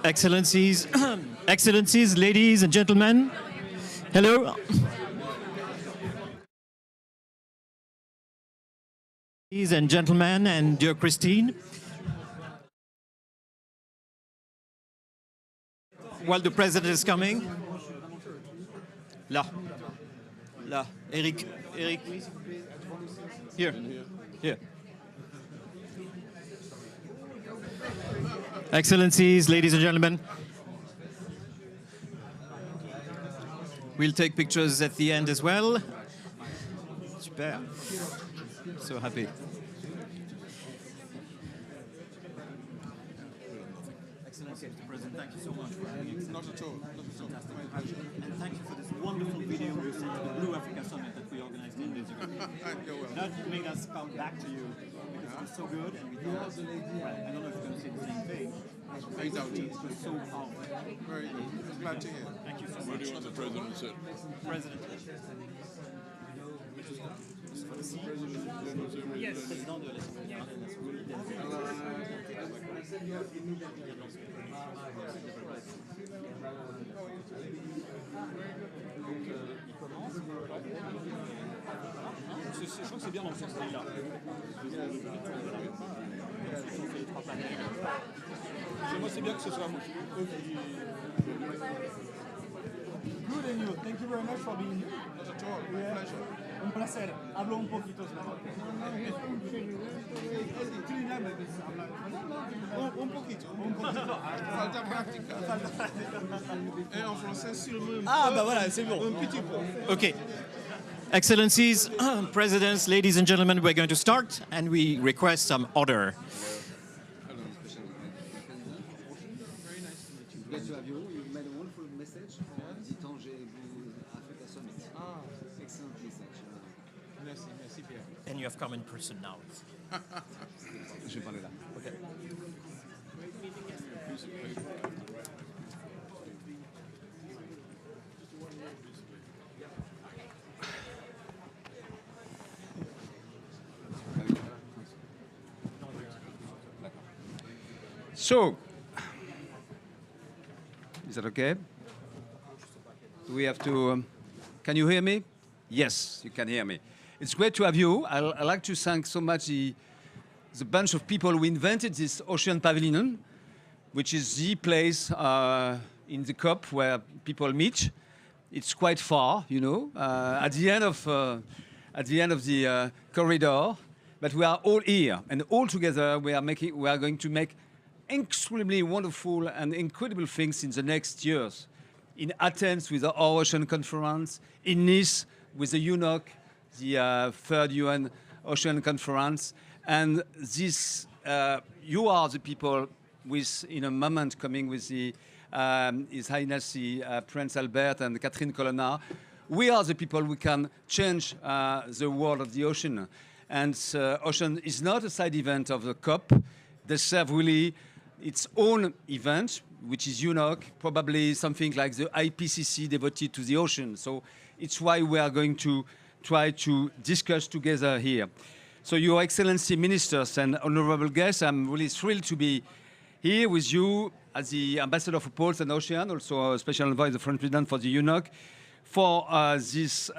Excellencies, Excellencies, ladies and gentlemen, hello. Ladies and gentlemen, and dear Christine. While the president is coming. Là. Là. Eric, please. Here. Here. Excellencies, ladies and gentlemen. We'll take pictures at the end as well. Super. So happy. Excellency, Mr. President, thank you so much for having me. Not at all. Fantastic. And thank you for this wonderful video we sent to the Blue Africa Summit that we organized 10 days ago. That made us come back to you because it was so good, and we thought, well, I don't know if you're going to say the same thing. It was so powerful. Very good. Glad to hear. Thank you so much. What do you want the president to say? President. Yes, président de l'Assemblée je crois que c'est bien dans le sens là. Moi, c'est bien que ce soit moi. Good and you. Thank you very much for being here. Not at all. Pleasure. Un placer. Hablo un poquito. Un poquito. Falta práctica. Et en français, sûrement. Ah, bah voilà, c'est bon. Un petit peu. Okay. Excellencies, Presidents, ladies and gentlemen, we're going to start, and we request some order. Glad to have you. You made a wonderful message for the Tangier Africa Summit. Excellent message. Merci, Pierre. And you have come in person now. Je vais parler là. Okay. So, is that okay? Do we have to, can you hear me? Yes, you can hear me. It's great to have you. I'd like to thank so much the bunch of people who invented this Ocean Pavilion, which is the place in the COP where people meet. It's quite far, you know, at the end of the corridor, but we are all here, and all together we are going to make extremely wonderful and incredible things in the next years. In Athens with the Ocean Conference, in Nice with the UNOC, the third UN Ocean Conference, and this, you are the people with, in a moment, coming with the His Highness Prince Albert and Catherine Colonna. We are the people who can change the world of the ocean. And ocean is not a side event of the COP. They serve really its own event, which is UNOC, probably something like the IPCC devoted to the ocean. So it's why we are going to try to discuss together here. So Your Excellency Ministers and honorable guests, I'm really thrilled to be here with you as the Ambassador for Poles and Ocean, also a Special Envoy, the French President for the UNOC, for this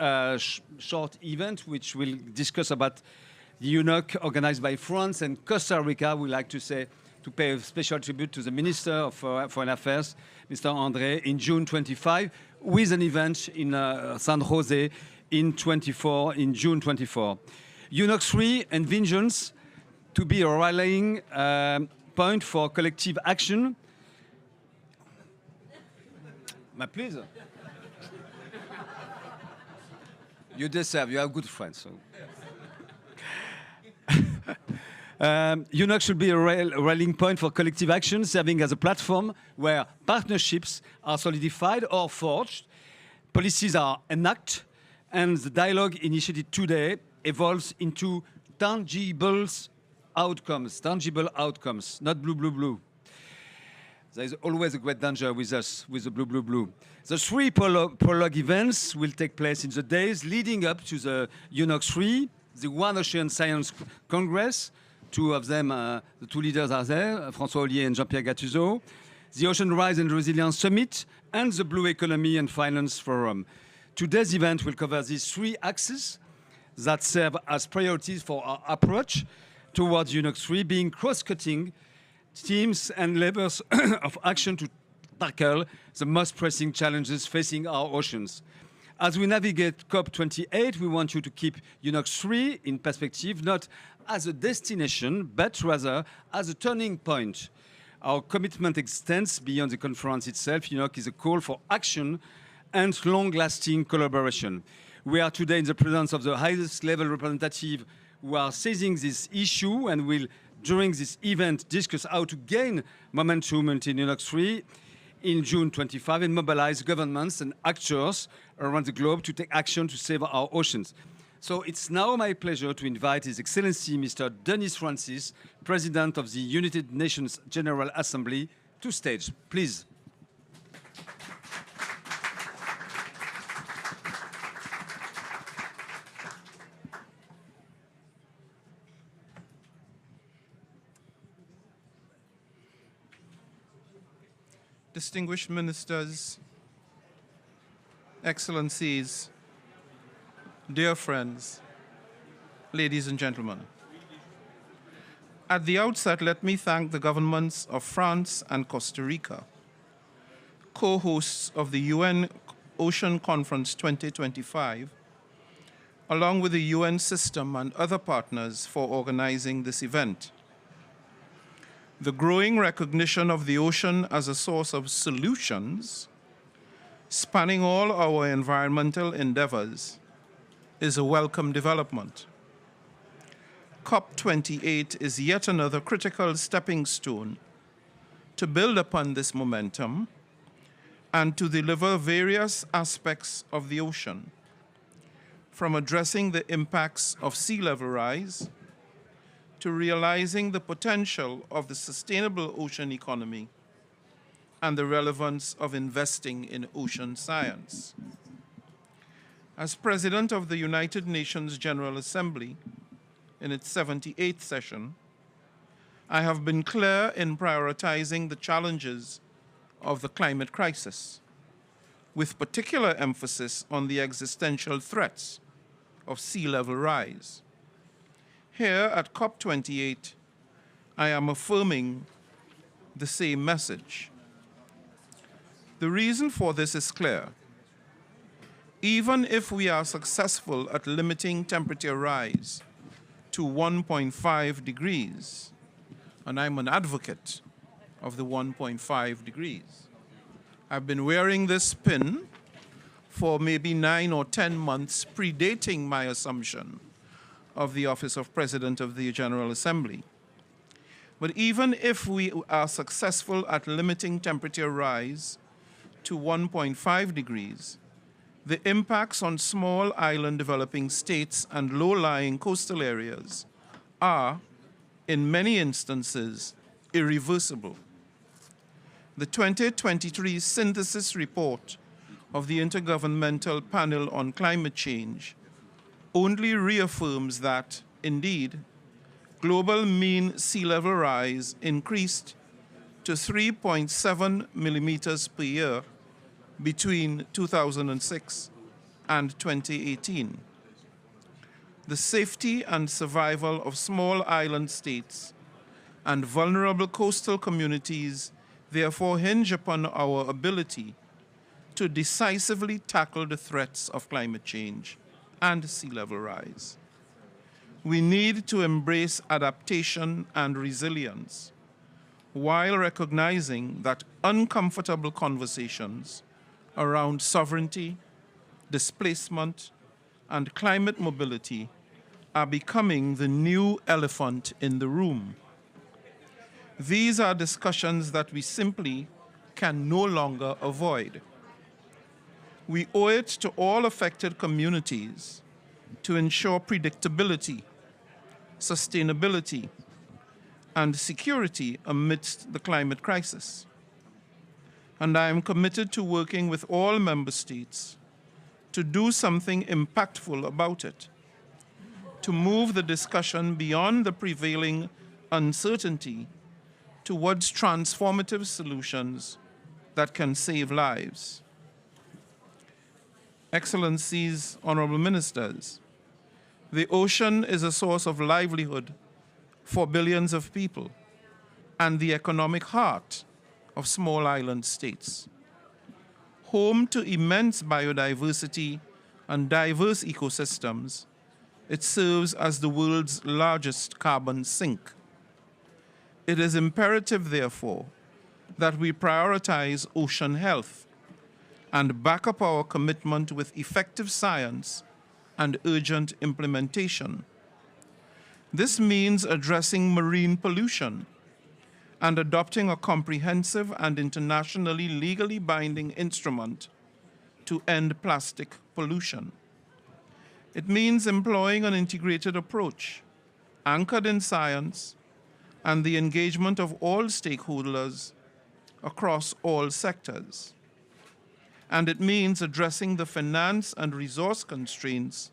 short event, which we'll discuss about the UNOC organized by France and Costa Rica. We like to say, to pay a special tribute to the Minister of Foreign Affairs, Mr. André, in June 25, with an event in San Jose in June 24. UNOC 3 envisions to be a rallying point for collective action. Please. You deserve, you have good friends. So. UNOC should be a rallying point for collective action, serving as a platform where partnerships are solidified or forged, policies are enacted, and the dialogue initiated today evolves into tangible outcomes, not blue, blue, blue. There is always a great danger with us, with the blue, blue, blue. The three prologue events will take place in the days leading up to the UNOC 3, the One Ocean Science Congress. Two of them, the two leaders are there, François Olivier and Jean-Pierre Gattuso. the Ocean Rise and Resilience Summit, and the Blue Economy and Finance Forum. Today's event will cover these three axes that serve as priorities for our approach towards UNOC 3, being cross-cutting teams and levers of action to tackle the most pressing challenges facing our oceans. As we navigate COP28, we want you to keep UNOC 3 in perspective, not as a destination, but rather as a turning point. Our commitment extends beyond the conference itself. UNOC is a call for action and long-lasting collaboration. We are today in the presence of the highest level representative who are seizing this issue and will, during this event, discuss how to gain momentum in UNOC 3 in June 25 and mobilize governments and actors around the globe to take action to save our oceans. So it's now my pleasure to invite His Excellency Mr. Denis Francis, President of the United Nations General Assembly, to stage. Please. Distinguished ministers, excellencies, dear friends, ladies and gentlemen. At the outset, let me thank the governments of France and Costa Rica, co-hosts of the UN Ocean Conference 2025, along with the UN system and other partners for organizing this event. The growing recognition of the ocean as a source of solutions, spanning all our environmental endeavors, is a welcome development. COP28 is yet another critical stepping stone to build upon this momentum and to deliver various aspects of the ocean, from addressing the impacts of sea level rise to realizing the potential of the sustainable ocean economy and the relevance of investing in ocean science. As President of the United Nations General Assembly in its 78th session, I have been clear in prioritizing the challenges of the climate crisis, with particular emphasis on the existential threats of sea level rise. Here at COP28, I am affirming the same message. The reason for this is clear. Even if we are successful at limiting temperature rise to 1.5 degrees, and I'm an advocate of the 1.5 degrees, I've been wearing this pin for maybe 9 or 10 months, predating my assumption of the office of President of the General Assembly. But even if we are successful at limiting temperature rise to 1.5 degrees, the impacts on small island developing states and low-lying coastal areas are, in many instances, irreversible. The 2023 synthesis report of the Intergovernmental Panel on Climate Change only reaffirms that, indeed, global mean sea level rise increased to 3.7 millimeters per year between 2006 and 2018. The safety and survival of small island states and vulnerable coastal communities therefore hinge upon our ability to decisively tackle the threats of climate change and sea level rise. We need to embrace adaptation and resilience while recognizing that uncomfortable conversations around sovereignty, displacement, and climate mobility are becoming the new elephant in the room. These are discussions that we simply can no longer avoid. We owe it to all affected communities to ensure predictability, sustainability, and security amidst the climate crisis. And I am committed to working with all member states to do something impactful about it, to move the discussion beyond the prevailing uncertainty towards transformative solutions that can save lives. Excellencies, honorable ministers, the ocean is a source of livelihood for billions of people and the economic heart of small island states. Home to immense biodiversity and diverse ecosystems, it serves as the world's largest carbon sink. It is imperative, therefore, that we prioritize ocean health and back up our commitment with effective science and urgent implementation. This means addressing marine pollution and adopting a comprehensive and internationally legally binding instrument to end plastic pollution. It means employing an integrated approach anchored in science and the engagement of all stakeholders across all sectors. And it means addressing the finance and resource constraints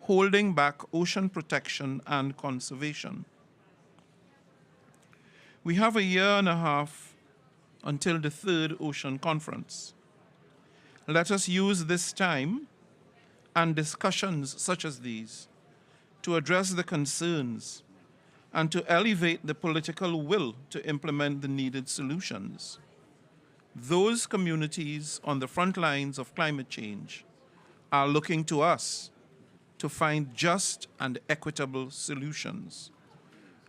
holding back ocean protection and conservation. We have a year and a half until the third Ocean Conference. Let us use this time and discussions such as these to address the concerns and to elevate the political will to implement the needed solutions. Those communities on the front lines of climate change are looking to us to find just and equitable solutions.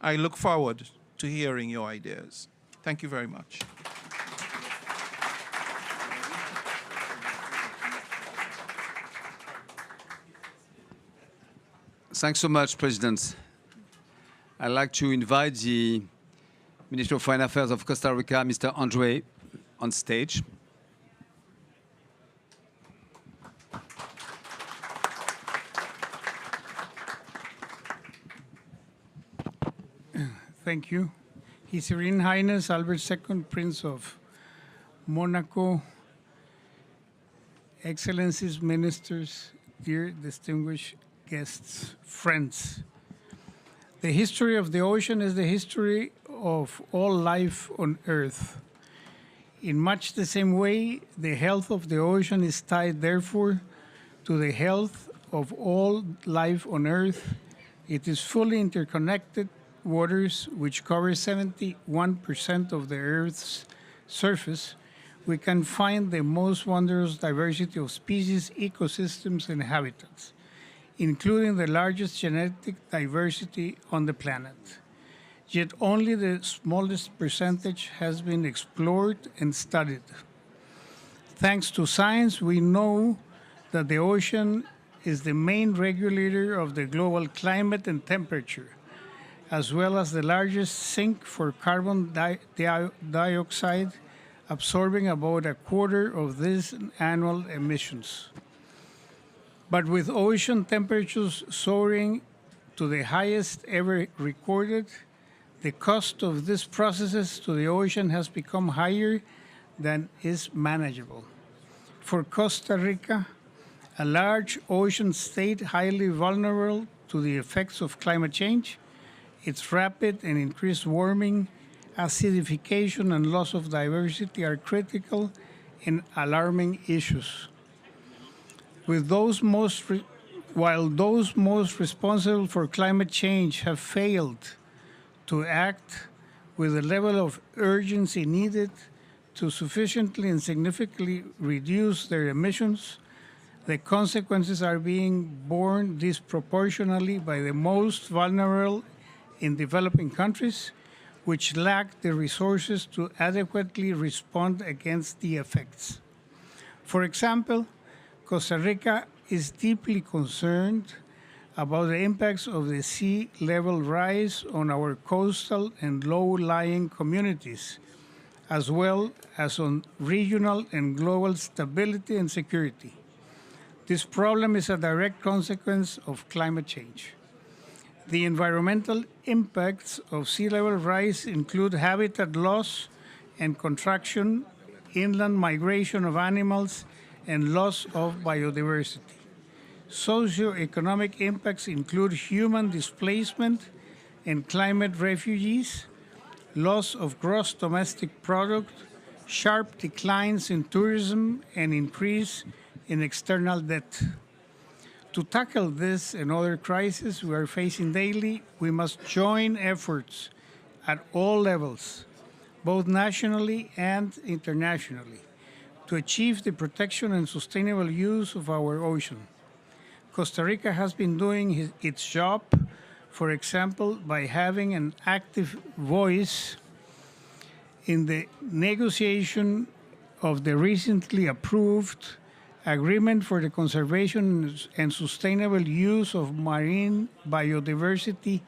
I look forward to hearing your ideas. Thank you very much. Thanks so much, President. I'd like to invite the Minister of Foreign Affairs of Costa Rica, Mr. Envoy, on stage. Thank you. His Serene Highness Albert II, Prince of Monaco, Excellencies, Ministers, dear distinguished guests, friends. The history of the ocean is the history of all life on Earth. In much the same way, the health of the ocean is tied, therefore, to the health of all life on Earth. It is fully interconnected waters, which cover 71% of the Earth's surface. We can find the most wondrous diversity of species, ecosystems, and habitats, including the largest genetic diversity on the planet. Yet only the smallest percentage has been explored and studied. Thanks to science, we know that the ocean is the main regulator of the global climate and temperature, as well as the largest sink for carbon dioxide, absorbing about a quarter of these annual emissions. But with ocean temperatures soaring to the highest ever recorded, the cost of these processes to the ocean has become higher than is manageable. For Costa Rica, a large ocean state highly vulnerable to the effects of climate change, its rapid and increased warming, acidification, and loss of diversity are critical and alarming issues. While those most responsible for climate change have failed to act with the level of urgency needed to sufficiently and significantly reduce their emissions, the consequences are being borne disproportionately by the most vulnerable in developing countries, which lack the resources to adequately respond against the effects. For example, Costa Rica is deeply concerned about the impacts of the sea level rise on our coastal and low-lying communities, as well as on regional and global stability and security. This problem is a direct consequence of climate change. The environmental impacts of sea level rise include habitat loss and contraction, inland migration of animals, and loss of biodiversity. Socioeconomic impacts include human displacement and climate refugees, loss of gross domestic product, sharp declines in tourism, and increase in external debt. To tackle this and other crises we are facing daily, we must join efforts at all levels, both nationally and internationally, to achieve the protection and sustainable use of our ocean. Costa Rica has been doing its job, for example, by having an active voice in the negotiation of the recently approved Agreement for the Conservation and Sustainable Use of Marine Biodiversity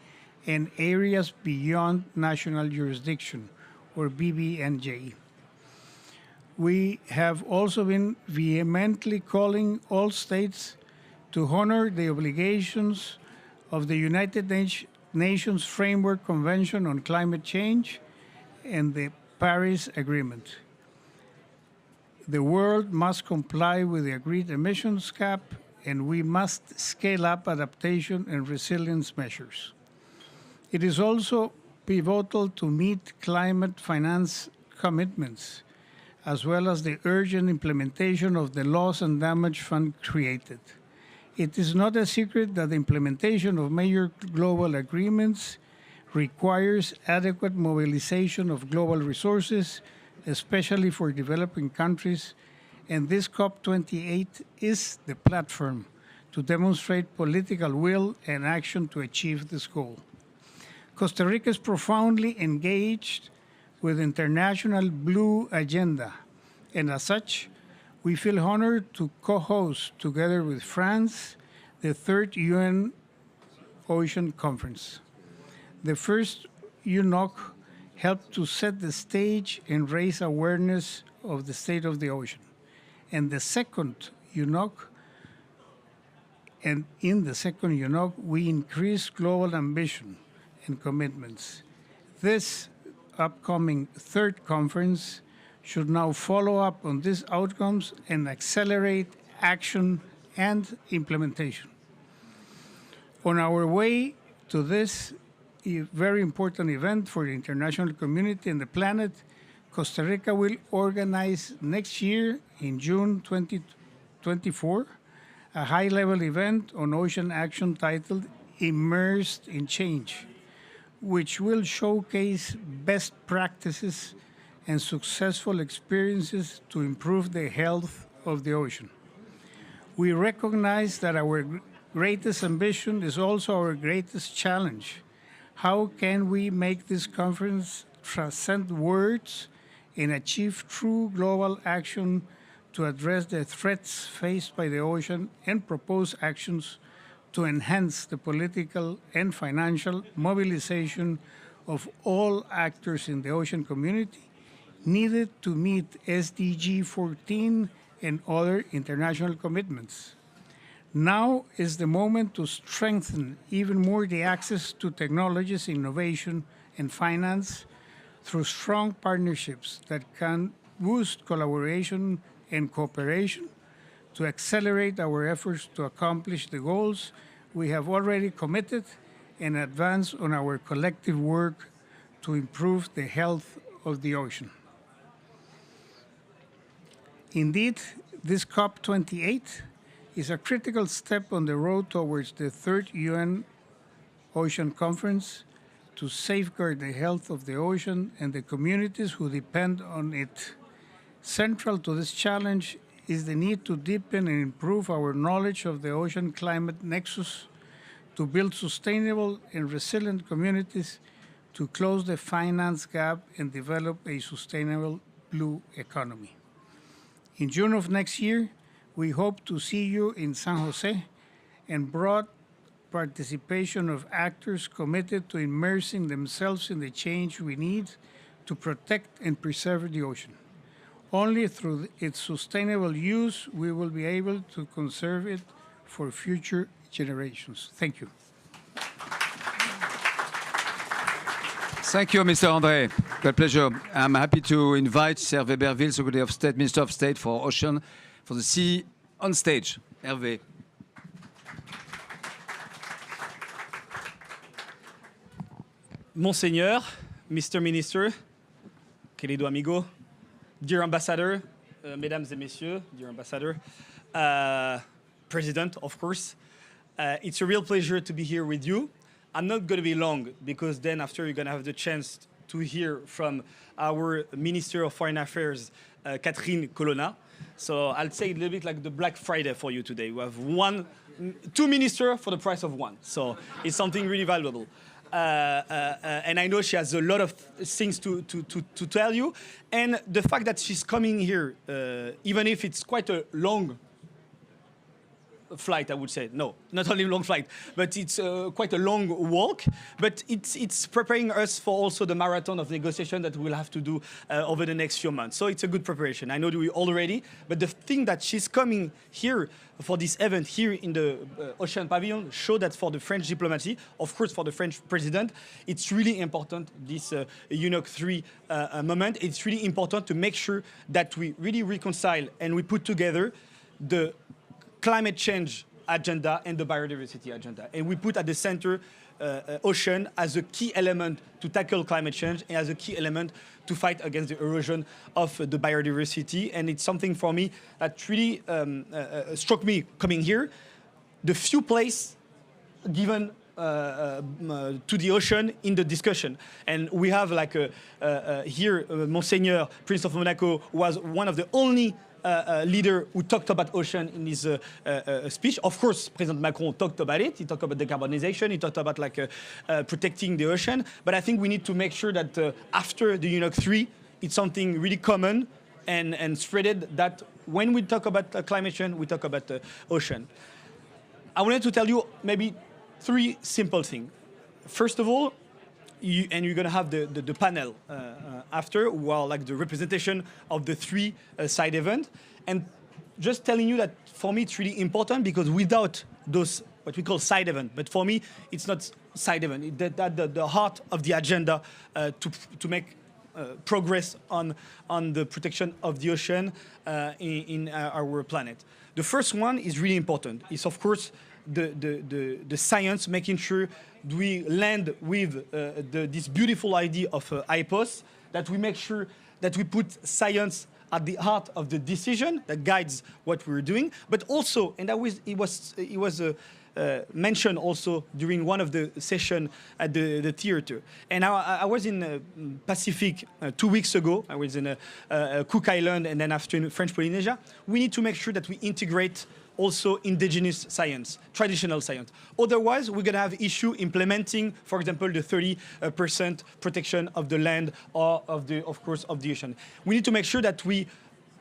in Areas Beyond National Jurisdiction, or BBNJ. We have also been vehemently calling all states to honor the obligations of the United Nations Framework Convention on Climate Change and the Paris Agreement. The world must comply with the agreed emissions cap, and we must scale up adaptation and resilience measures. It is also pivotal to meet climate finance commitments, as well as the urgent implementation of the Loss and Damage Fund created. It is not a secret that the implementation of major global agreements requires adequate mobilization of global resources, especially for developing countries, and this COP28 is the platform to demonstrate political will and action to achieve this goal. Costa Rica is profoundly engaged with the International Blue Agenda, and as such, we feel honored to co-host, together with France, the third UN Ocean Conference. The first UNOC helped to set the stage and raise awareness of the state of the ocean. And the second UNOC, and in the second UNOC, we increased global ambition and commitments. This upcoming third conference should now follow up on these outcomes and accelerate action and implementation. On our way to this very important event for the international community and the planet, Costa Rica will organize next year in June 2024 a high-level event on ocean action titled Immersed in Change, which will showcase best practices and successful experiences to improve the health of the ocean. We recognize that our greatest ambition is also our greatest challenge. How can we make this conference transcend words and achieve true global action to address the threats faced by the ocean and propose actions to enhance the political and financial mobilization of all actors in the ocean community needed to meet SDG 14 and other international commitments? Now is the moment to strengthen even more the access to technologies, innovation, and finance through strong partnerships that can boost collaboration and cooperation to accelerate our efforts to accomplish the goals we have already committed and advance on our collective work to improve the health of the ocean. Indeed, this COP28 is a critical step on the road towards the third UN Ocean Conference to safeguard the health of the ocean and the communities who depend on it. Central to this challenge is the need to deepen and improve our knowledge of the ocean climate nexus, to build sustainable and resilient communities, to close the finance gap and develop a sustainable blue economy. In June of next year, we hope to see you in San Jose and broad participation of actors committed to immersing themselves in the change we need to protect and preserve the ocean. Only through its sustainable use we will be able to conserve it for future generations. Thank you. Thank you, Mr. André. Great pleasure. I'm happy to invite Sir Weberville, Secretary of State, Minister of State for Ocean, for the sea on stage. Hervé. Monseigneur, Mr. Minister, querido amigo, dear ambassador, mesdames et messieurs, dear ambassador, president, of course. It's a real pleasure to be here with you. I'm not going to be long because then after you're going to have the chance to hear from our Minister of Foreign Affairs, Catherine Colonna. So I'll say a little bit like the Black Friday for you today. We have two ministers for the price of one. So it's something really valuable. And I know she has a lot of things to tell you. And the fact that she's coming here, even if it's quite a long flight, I would say. No, not only a long flight, but it's quite a long walk. But it's preparing us for also the marathon of negotiation that we'll have to do over the next few months. So it's a good preparation. I know that we already, but the thing that she's coming here for this event here in the Ocean Pavilion show that for the French diplomacy, of course for the French president, it's really important, this UNOC 3 moment. It's really important to make sure that we really reconcile and we put together the climate change agenda and the biodiversity agenda. And we put at the center ocean as a key element to tackle climate change and as a key element to fight against the erosion of the biodiversity. And it's something for me that really struck me coming here. The few places given to the ocean in the discussion. And we have like here, Monseigneur, Prince of Monaco, was one of the only leader who talked about ocean in his speech. Of course, President Macron talked about it. He talked about decarbonization. He talked about like protecting the ocean. But I think we need to make sure that after the UNOC 3, it's something really common and spreaded that when we talk about climate change, we talk about the ocean. I wanted to tell you maybe 3 simple things. First of all, you're going to have the panel after, well, like the representation of the 3 side events. And just telling you that for me it's really important because without those, what we call side event, but for me it's not side event, that's the heart of the agenda to make progress on the protection of the ocean in our planet. The first one is really important. It's of course the science, making sure we land with this beautiful idea of IPOS, that we make sure that we put science at the heart of the decision that guides what we're doing, but also, and it was mentioned also during one of the sessions at the theater. And I was in Pacific 2 weeks ago. I was in Cook Island and then after in French Polynesia. We need to make sure that we integrate also indigenous science, traditional science. Otherwise, we're going to have issue implementing, for example, the 30% protection of the land or of course, of the ocean. We need to make sure that we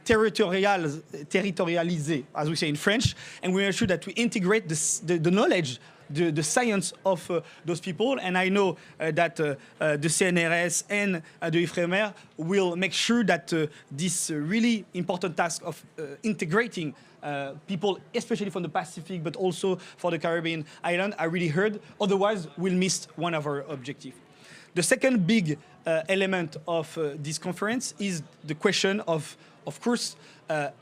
territorialize, as we say in French, and we make sure that we integrate the knowledge, the science of those people. And I know that the CNRS and the IFREMER will make sure that this really important task of integrating people, especially from the Pacific, but also for the Caribbean island, are really heard. Otherwise, we'll miss one of our objectives. The second big element of this conference is the question of course,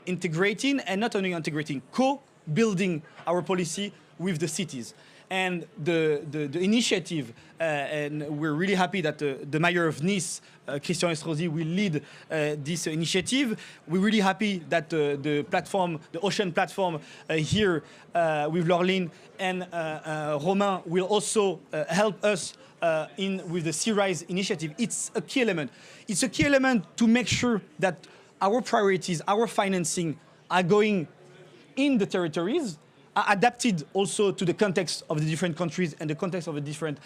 integrating, and not only integrating, co-building our policy with the cities. And the initiative, and we're really happy that the mayor of Nice, Christian Estrosi, will lead this initiative. We're really happy that the platform, the ocean platform here with Laureline and Romain will also help us with the Sea Rise initiative. It's a key element. It's a key element to make sure that our priorities, our financing are going in the territories, are adapted also to the context of the different countries and the context of the different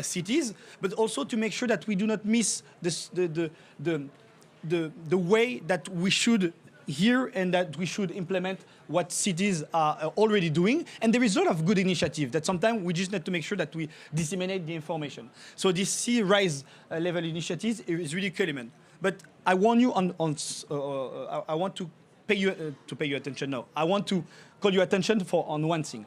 cities, but also to make sure that we do not miss the way that we should hear and that we should implement what cities are already doing. And there is a lot of good initiative that sometimes we just need to make sure that we disseminate the information. So this Sea Rise level initiative is really key element. But I warn you I want to pay you attention now. I want to call your attention on one thing.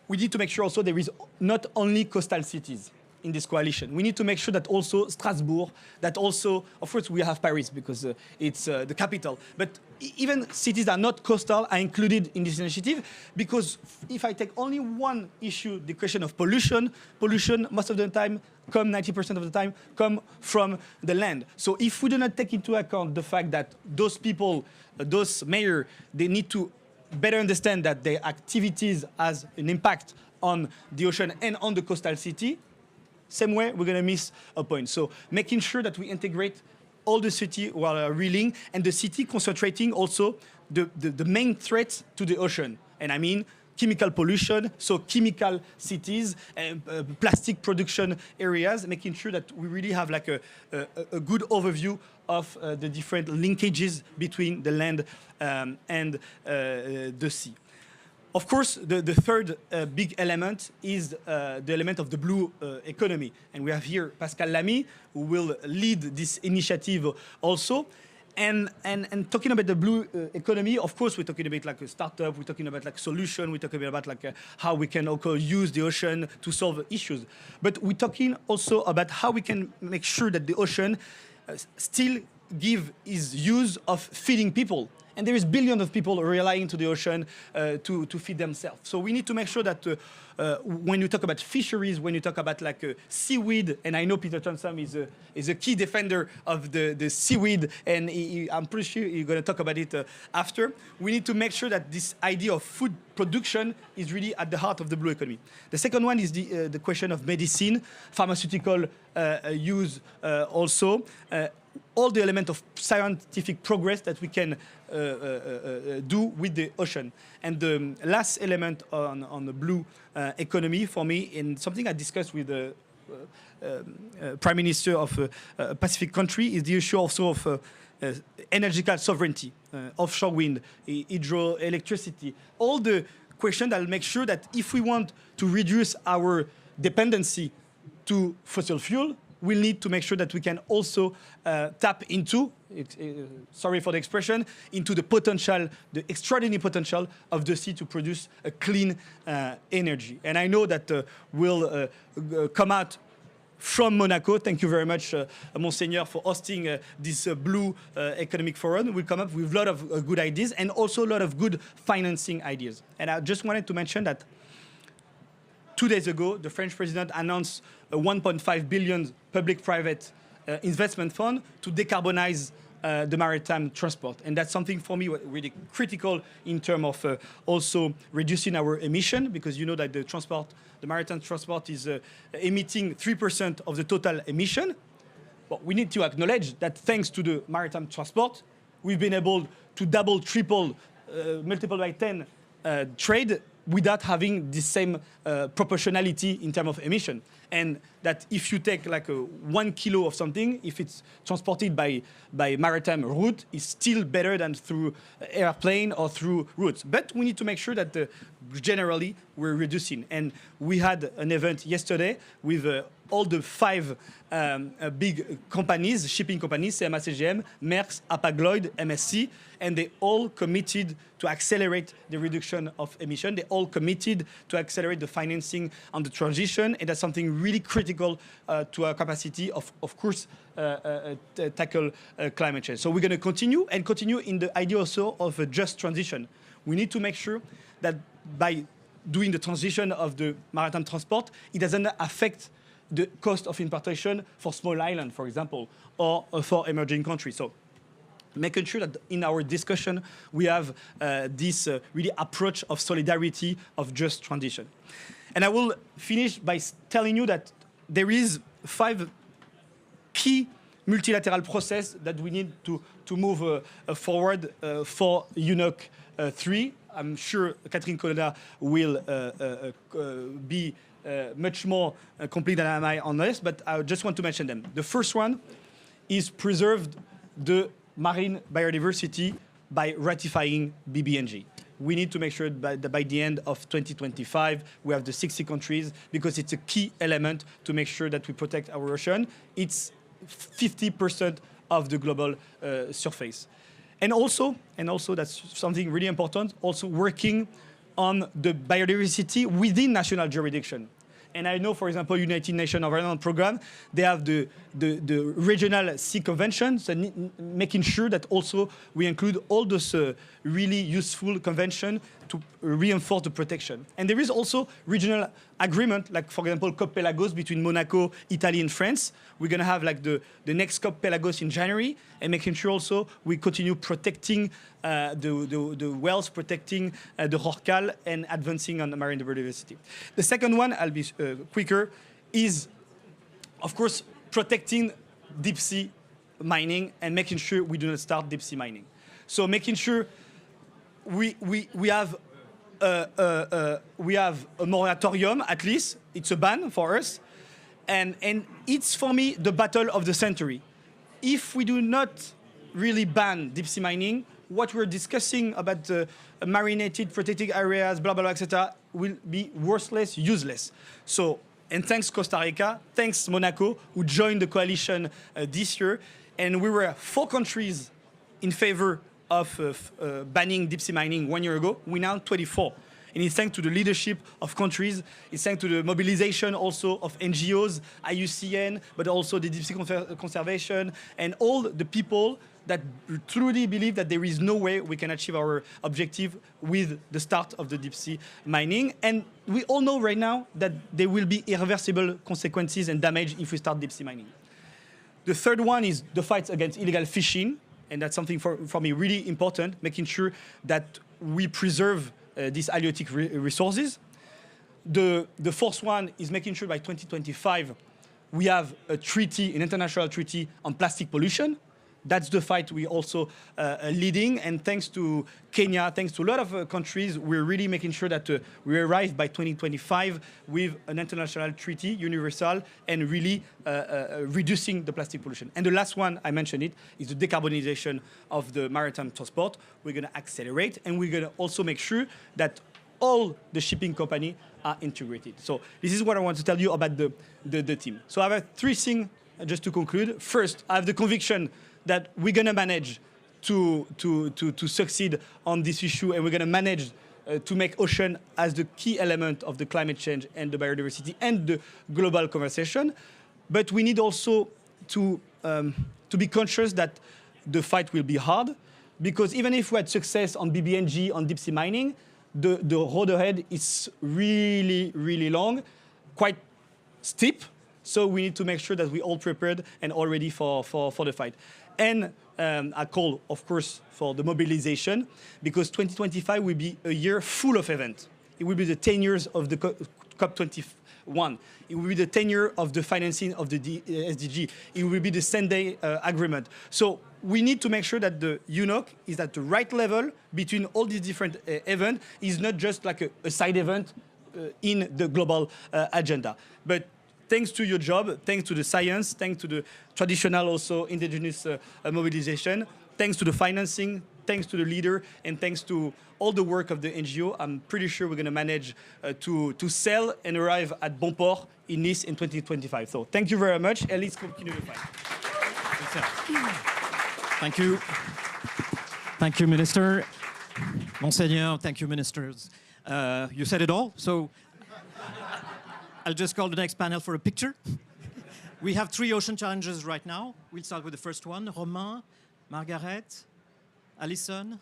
We need to make sure also there is not only coastal cities in this coalition. We need to make sure that also Strasbourg, that also, of course, we have Paris because it's the capital. But even cities that are not coastal are included in this initiative because if I take only one issue, the question of pollution most of the time come 90% of the time, come from the land. So if we do not take into account the fact that those people, those mayors, they need to better understand that their activities has an impact on the ocean and on the coastal city, same way we're going to miss a point. So making sure that we integrate all the city while reeling, and the city concentrating also the main threats to the ocean. And I mean chemical pollution, so chemical cities, plastic production areas, making sure that we really have like a good overview of the different linkages between the land and the sea. Of course, the third big element is the element of the blue economy. And we have here Pascal Lamy, who will lead this initiative also. And talking about the blue economy, of course, we're talking about like a startup, we're talking about like solution, we're talking about like how we can also use the ocean to solve issues. But we're talking also about how we can make sure that the ocean still give its use of feeding people. And there is billions of people relying to the ocean to feed themselves. So we need to make sure that when you talk about fisheries, when you talk about like seaweed, and I know Peter Thompson is a key defender of the seaweed, and I'm pretty sure you're going to talk about it after. We need to make sure that this idea of food production is really at the heart of the blue economy. The second one is the question of medicine, pharmaceutical use also. All the element of scientific progress that we can do with the ocean. And the last element on the blue economy for me, and something I discussed with the Prime Minister of a Pacific country, is the issue also of energetical sovereignty, offshore wind, hydroelectricity, all the questions that will make sure that if we want to reduce our dependency to fossil fuel, we'll need to make sure that we can also tap into, sorry for the expression, into the potential, the extraordinary potential of the sea to produce a clean energy. And I know that we'll come out from Monaco. Thank you very much, Monseigneur, for hosting this Blue Economic Forum. We'll come up with a lot of good ideas and also a lot of good financing ideas. And I just wanted to mention that 2 days ago, the French president announced a 1.5 billion public-private investment fund to decarbonize the maritime transport. And that's something for me really critical in terms of also reducing our emission, because you know that the maritime transport is emitting 3% of the total emission. But we need to acknowledge that thanks to the maritime transport, we've been able to double, triple, multiple by 10 trade without having the same proportionality in terms of emission. And that if you take like 1 kilo of something, if it's transported by maritime route, it's still better than through airplane or through routes. But we need to make sure that generally we're reducing. And we had an event yesterday with all the 5 big companies, shipping companies, CMA CGM, Maersk, Hapag-Lloyd, MSC, and they all committed to accelerate the reduction of emission. They all committed to accelerate the financing on the transition, and that's something really critical to our capacity of course, tackle climate change. So we're going to continue in the idea also of a just transition. We need to make sure that by doing the transition of the maritime transport, it doesn't affect the cost of importation for small islands, for example, or for emerging countries. So making sure that in our discussion, we have this really approach of solidarity, of just transition. And I will finish by telling you that there is 5 key multilateral process that we need to move forward for UNOC 3. I'm sure Catherine Colonna will be much more complete than I on this, but I just want to mention them. The first one is preserve the marine biodiversity by ratifying BBNJ. We need to make sure that by the end of 2025, we have the 60 countries, because it's a key element to make sure that we protect our ocean. It's 50% of the global surface. And also that's something really important, also working on the biodiversity within national jurisdiction. And I know, for example, United Nations Environment Program, they have the regional sea conventions, and making sure that also we include all those really useful conventions to reinforce the protection. And there is also regional agreement, like, for example, COP Pelagos between Monaco, Italy, and France. We're going to have like the next COP Pelagos in January, and making sure also we continue protecting the whales, protecting the rorqual, and advancing on the marine biodiversity. The second one, I'll be quicker, is, of course, protecting deep sea mining and making sure we do not start deep sea mining. So making sure we have a moratorium, at least. It's a ban for us. And it's, for me, the battle of the century. If we do not really ban deep sea mining, what we're discussing about marinated protected areas, blah, blah, blah, etc., will be worthless, useless. So, and thanks Costa Rica, thanks Monaco, who joined the coalition this year. And we were 4 countries in favor of banning deep sea mining 1 year ago. We're now 24. And it's thanks to the leadership of countries, it's thanks to the mobilization also of NGOs, IUCN, but also the deep sea conservation, and all the people that truly believe that there is no way we can achieve our objective with the start of the deep sea mining. And we all know right now that there will be irreversible consequences and damage if we start deep sea mining. The third one is the fight against illegal fishing, and that's something for me really important, making sure that we preserve these halieutics resources. The fourth one is making sure by 2025 we have a treaty, an international treaty on plastic pollution. That's the fight we also leading, and thanks to Kenya, thanks to a lot of countries, we're really making sure that we arrive by 2025 with an international treaty, universal, and really reducing the plastic pollution. And the last one, I mentioned it, is the decarbonization of the maritime transport. We're going to accelerate, and we're going to also make sure that all the shipping companies are integrated. So this is what I want to tell you about the team. So I have 3 things just to conclude. First, I have the conviction that we're going to manage to succeed on this issue, and we're going to manage to make ocean as the key element of the climate change and the biodiversity and the global conversation. But we need also to be conscious that the fight will be hard, because even if we had success on BBNG, on deep sea mining, the road ahead is really, really long, quite steep. So we need to make sure that we're all prepared and all ready for the fight. And I call, of course, for the mobilization, because 2025 will be a year full of events. It will be the 10 years of the COP21. It will be the 10 years of the financing of the SDG. It will be the Sendai agreement. So we need to make sure that the UNOC is at the right level between all these different events. It's not just like a side event in the global agenda. But thanks to your job, thanks to the science, thanks to the traditional also indigenous mobilization, thanks to the financing, thanks to the leader, and thanks to all the work of the NGO, I'm pretty sure we're going to manage to sail and arrive at Bon Port in Nice in 2025. So thank you very much, and let's continue the fight. Thank you. Thank you, Minister. Monseigneur, thank you, Ministers. You said it all, so I'll just call the next panel for a picture. We have 3 ocean challenges right now. We'll start with the first one. Romain, Margaret, Alison,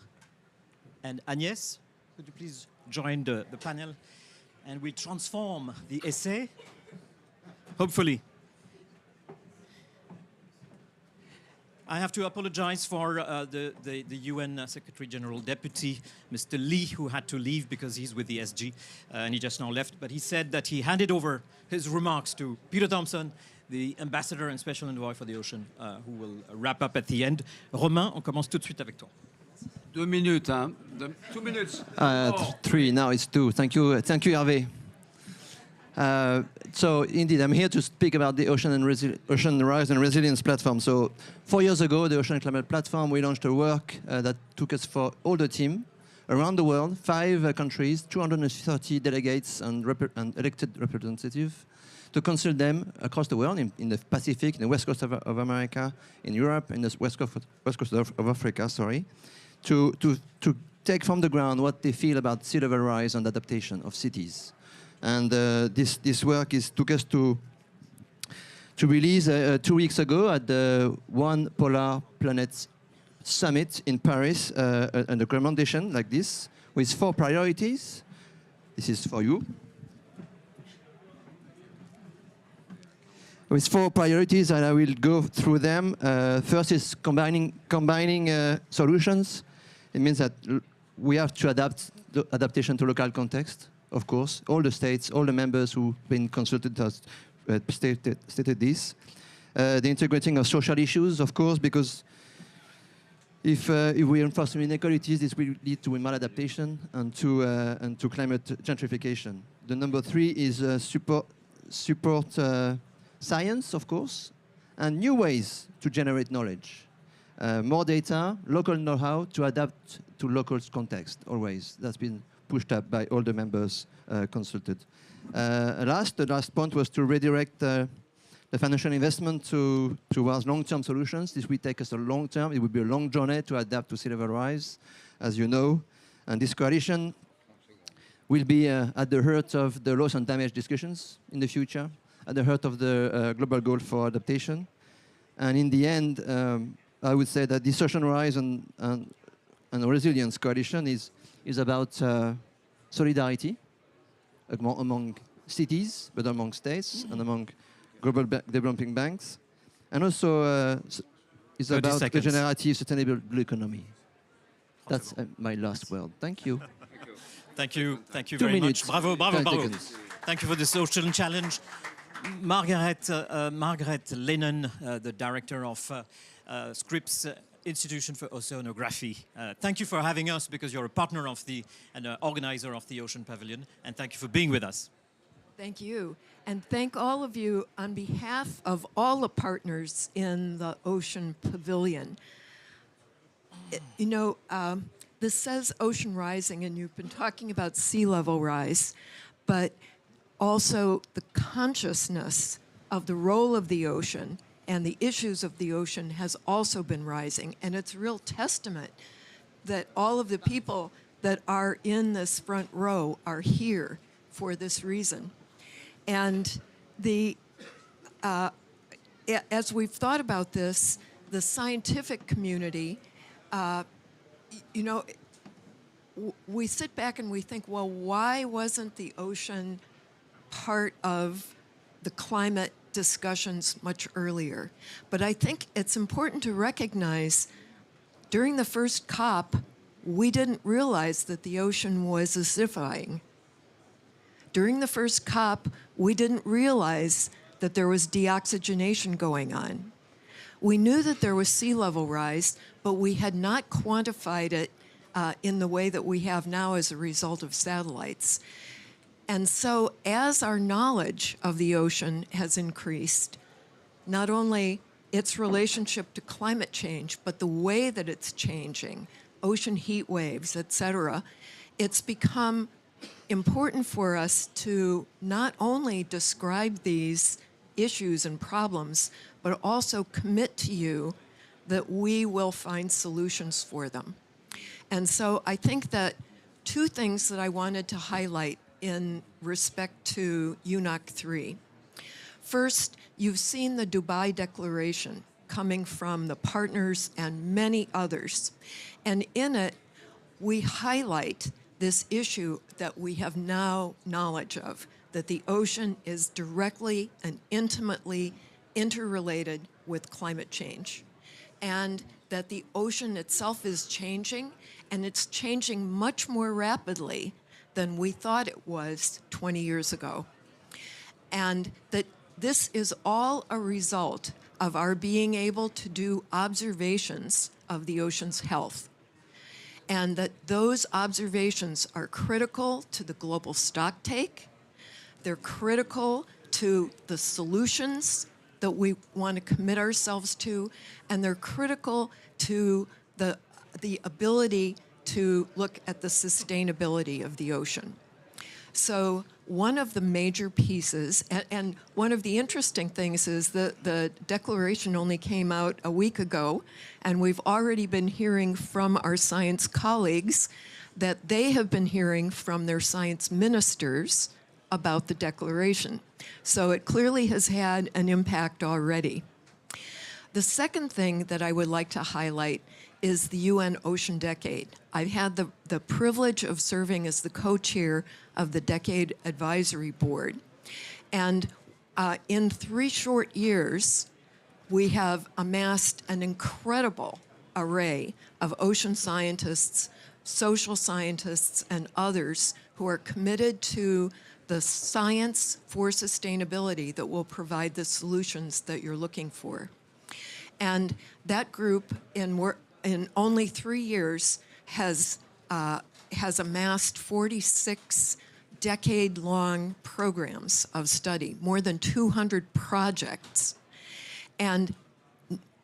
and Agnès. Could you please join the panel? And we transform the essay, hopefully. I have to apologize for the UN Secretary General Deputy, Mr. Lee, who had to leave because he's with the SG, and he just now left. But he said that he handed over his remarks to Peter Thompson, the Ambassador and Special Envoy for the Ocean, who will wrap up at the end. Romain, on commence tout de suite avec toi. 2 minutes, hein? 2 minutes. 3, now it's 2. Thank you, Hervé. So indeed, I'm here to speak about the Ocean Rise and Resilience Platform. So 4 years ago, the Ocean Climate Platform, we launched a work that took us for all the team around the world, 5 countries, 230 delegates and elected representatives, to consult them across the world, in the Pacific, in the west coast of America, in Europe, in the west coast of Africa, sorry, to take from the ground what they feel about sea level rise and adaptation of cities. And this work took us to release 2 weeks ago at the One Polar Planet Summit in Paris, a recommendation like this, with 4 priorities. This is for you. With 4 priorities, and I will go through them. First is combining solutions. It means that we have to adapt the adaptation to local context, of course. All the states, all the members who've been consulted have stated this. The integrating of social issues, of course, because if we enforce inequalities, this will lead to maladaptation and to climate gentrification. The number 3 is support science, of course, and new ways to generate knowledge. More data, local know-how to adapt to local context, always. That's been pushed up by all the members consulted. The last point was to redirect the financial investment towards long-term solutions. This will take us a long term. It will be a long journey to adapt to sea level rise, as you know. And this coalition will be at the heart of the loss and damage discussions in the future, at the heart of the global goal for adaptation. And in the end, I would say that this ocean rise and resilience coalition is about solidarity among cities, but among states and among global developing banks, and also is about the regenerative sustainable blue economy. That's my last word. Thank you. Thank you Two very minutes. much. Bravo, bravo, 10 bravo. seconds. Thank you for the social challenge. Margaret Lennon, the director of Scripps Institution for Oceanography. Thank you for having us, because you're a partner of and organizer of the Ocean Pavilion, and thank you for being with us. Thank you. And thank all of you on behalf of all the partners in the Ocean Pavilion. This says ocean rising, and you've been talking about sea level rise, but also the consciousness of the role of the ocean and the issues of the ocean has also been rising. And it's a real testament that all of the people that are in this front row are here for this reason. And as we've thought about this, the scientific community, we sit back and we think, well, why wasn't the ocean part of the climate discussions much earlier? But I think it's important to recognize during the first COP, we didn't realize that the ocean was acidifying. During the first COP, we didn't realize that there was deoxygenation going on. We knew that there was sea level rise, but we had not quantified it in the way that we have now as a result of satellites. And so as our knowledge of the ocean has increased, not only its relationship to climate change, but the way that it's changing, ocean heat waves, et cetera, it's become important for us to not only describe these issues and problems, but also commit to you that we will find solutions for them. And so I think that 2 things that I wanted to highlight in respect to UNOC 3. First, you've seen the Dubai Declaration coming from the partners and many others. And in it, we highlight this issue that we have now knowledge of, that the ocean is directly and intimately interrelated with climate change, and that the ocean itself is changing, and it's changing much more rapidly than we thought it was 20 years ago. And that this is all a result of our being able to do observations of the ocean's health. And that those observations are critical to the global stocktake. They're critical to the solutions that we want to commit ourselves to, and they're critical to the ability to look at the sustainability of the ocean. So one of the major pieces, and one of the interesting things is that the declaration only came out a week ago, and we've already been hearing from our science colleagues that they have been hearing from their science ministers about the declaration. So it clearly has had an impact already. The second thing that I would like to highlight is the UN Ocean Decade. I've had the privilege of serving as the co-chair of the Decade Advisory Board. And in 3 short years, we have amassed an incredible array of ocean scientists, social scientists, and others who are committed to the science for sustainability that will provide the solutions that you're looking for. And that group, in only 3 years, has amassed 46 decade-long programs of study, more than 200 projects. And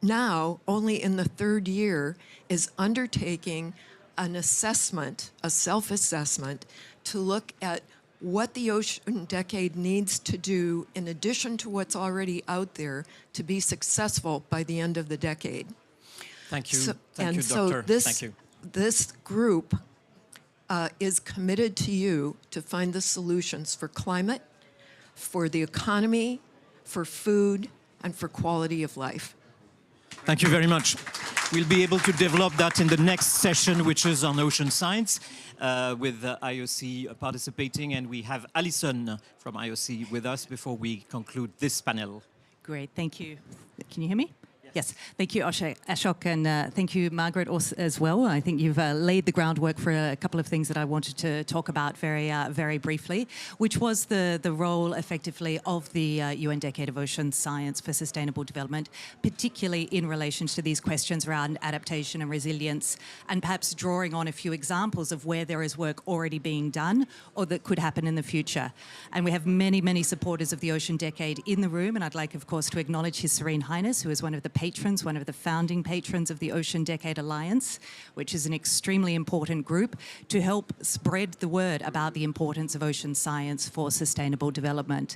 now, only in the 3rd year, is undertaking an assessment, a self-assessment, to look at what the Ocean Decade needs to do in addition to what's already out there to be successful by the end of the decade. Thank you. So, Thank you, so Doctor. this, Thank you. this group is committed to you to find the solutions for climate, for the economy, for food, and for quality of life. Thank you very much. We'll be able to develop that in the next session, which is on ocean science, with IOC participating. And we have Alison from IOC with us before we conclude this panel. Great, thank you. Can you hear me? Yes, thank you, Ashok, and thank you, Margaret, as well. I think you've laid the groundwork for a couple of things that I wanted to talk about very briefly, which was the role, effectively, of the UN Decade of Ocean Science for Sustainable Development, particularly in relation to these questions around adaptation and resilience, and perhaps drawing on a few examples of where there is work already being done or that could happen in the future. And we have many supporters of the Ocean Decade in the room, and I'd like, of course, to acknowledge His Serene Highness, who is one of the patrons, one of the founding patrons of the Ocean Decade Alliance, which is an extremely important group to help spread the word about the importance of ocean science for sustainable development.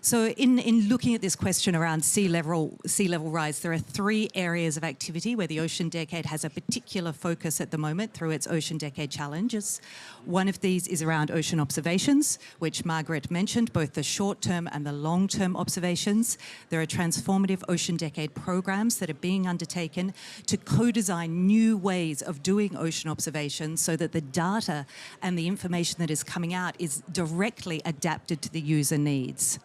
So in looking at this question around sea level rise, there are 3 areas of activity where the Ocean Decade has a particular focus at the moment through its Ocean Decade challenges. One of these is around ocean observations, which Margaret mentioned, both the short-term and the long-term observations. There are transformative Ocean Decade programs that are being undertaken to co-design new ways of doing ocean observations so that the data and the information that is coming out is directly adapted to the user needs.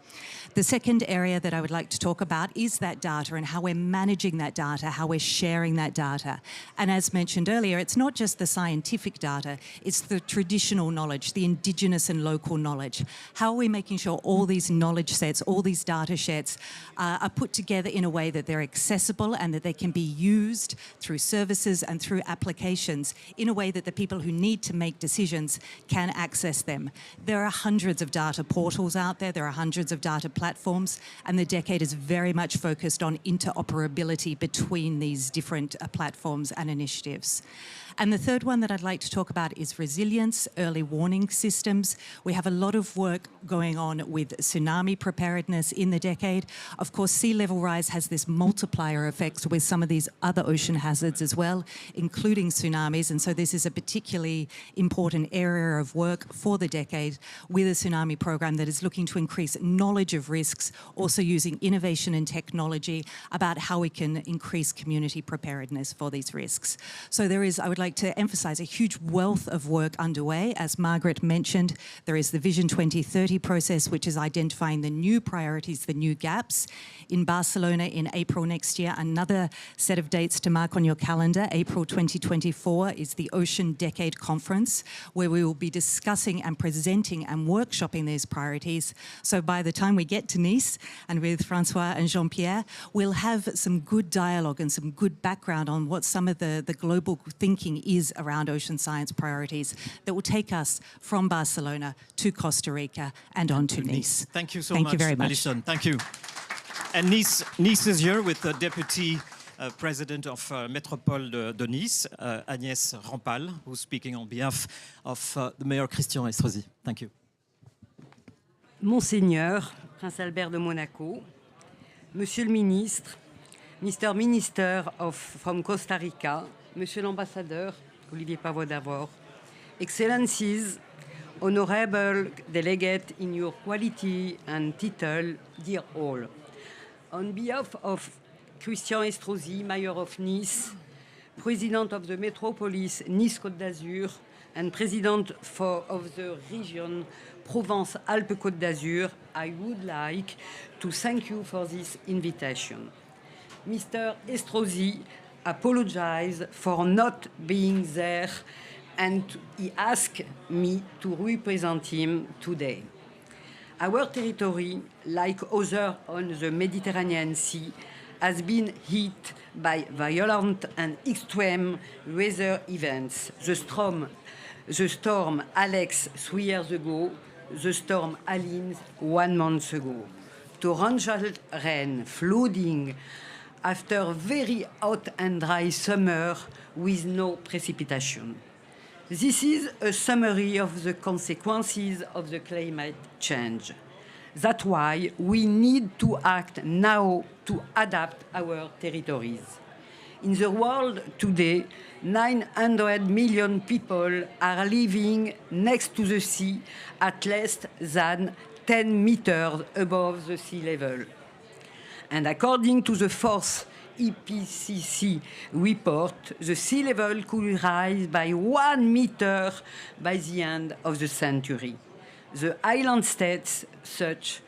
The second area that I would like to talk about is that data and how we're managing that data, how we're sharing that data. And as mentioned earlier, it's not just the scientific data, it's the traditional knowledge, the indigenous and local knowledge. How are we making sure all these knowledge sets, all these data sets are put together in a way that they're accessible and that they can be used through services and through applications in a way that the people who need to make decisions can access them. There are hundreds of data portals out there, there are hundreds of data platforms, and the Decade is very much focused on interoperability between these different platforms and initiatives. And the third one that I'd like to talk about is resilience, early warning systems. We have a lot of work going on with tsunami preparedness in the Decade. Of course, sea level rise has this multiplier effect with some of these other ocean hazards as well, including tsunamis. And so this is a particularly important area of work for the Decade with a tsunami program that is looking to increase knowledge of risks, also using innovation and technology about how we can increase community preparedness for these risks. So there is, I would like to emphasize, a huge wealth of work underway. As Margaret mentioned, there is the Vision 2030 process, which is identifying the new priorities, the new gaps. In Barcelona in April next year, another set of dates to mark on your calendar. April 2024 is the Ocean Decade Conference, where we will be discussing and presenting and workshopping these priorities. So by the time we get to Nice, and with Francois and Jean-Pierre, we'll have some good dialogue and some good background on what some of the global thinking is around ocean science priorities that will take us from Barcelona to Costa Rica and on to Nice. Thank you so Thank much, you very much. Alison. Thank you. And Nice is here with the Deputy President of Métropole de Nice, Agnès Rampal, who's speaking on behalf of the Mayor Christian Estrosi. Thank you. Monseigneur, Prince Albert de Monaco, Monsieur le Ministre, Mr. Minister from Costa Rica, Monsieur l'Ambassadeur, Olivier d'Avor, Excellencies, honorable delegate in your quality and title, dear all. On behalf of Christian Estrosi, Mayor of Nice, President of the Metropolis Nice-Côte d'Azur, and President of the region Provence-Alpes-Côte d'Azur, I would like to thank you for this invitation. Mr. Estrosi apologized for not being there, and he asked me to represent him today. Our territory, like others on the Mediterranean Sea, has been hit by violent and extreme weather events. The storm Alex 3 years ago, the storm Aline 1 month ago. Torrential rain, flooding after very hot and dry summer with no precipitation. This is a summary of the consequences of the climate change. That's why we need to act now to adapt our territories. In the world today, 900 million people are living next to the sea at less than 10 meters above the sea level. And according to the fourth IPCC report, the sea level could rise by 1 meter by the end of the century. The island states, such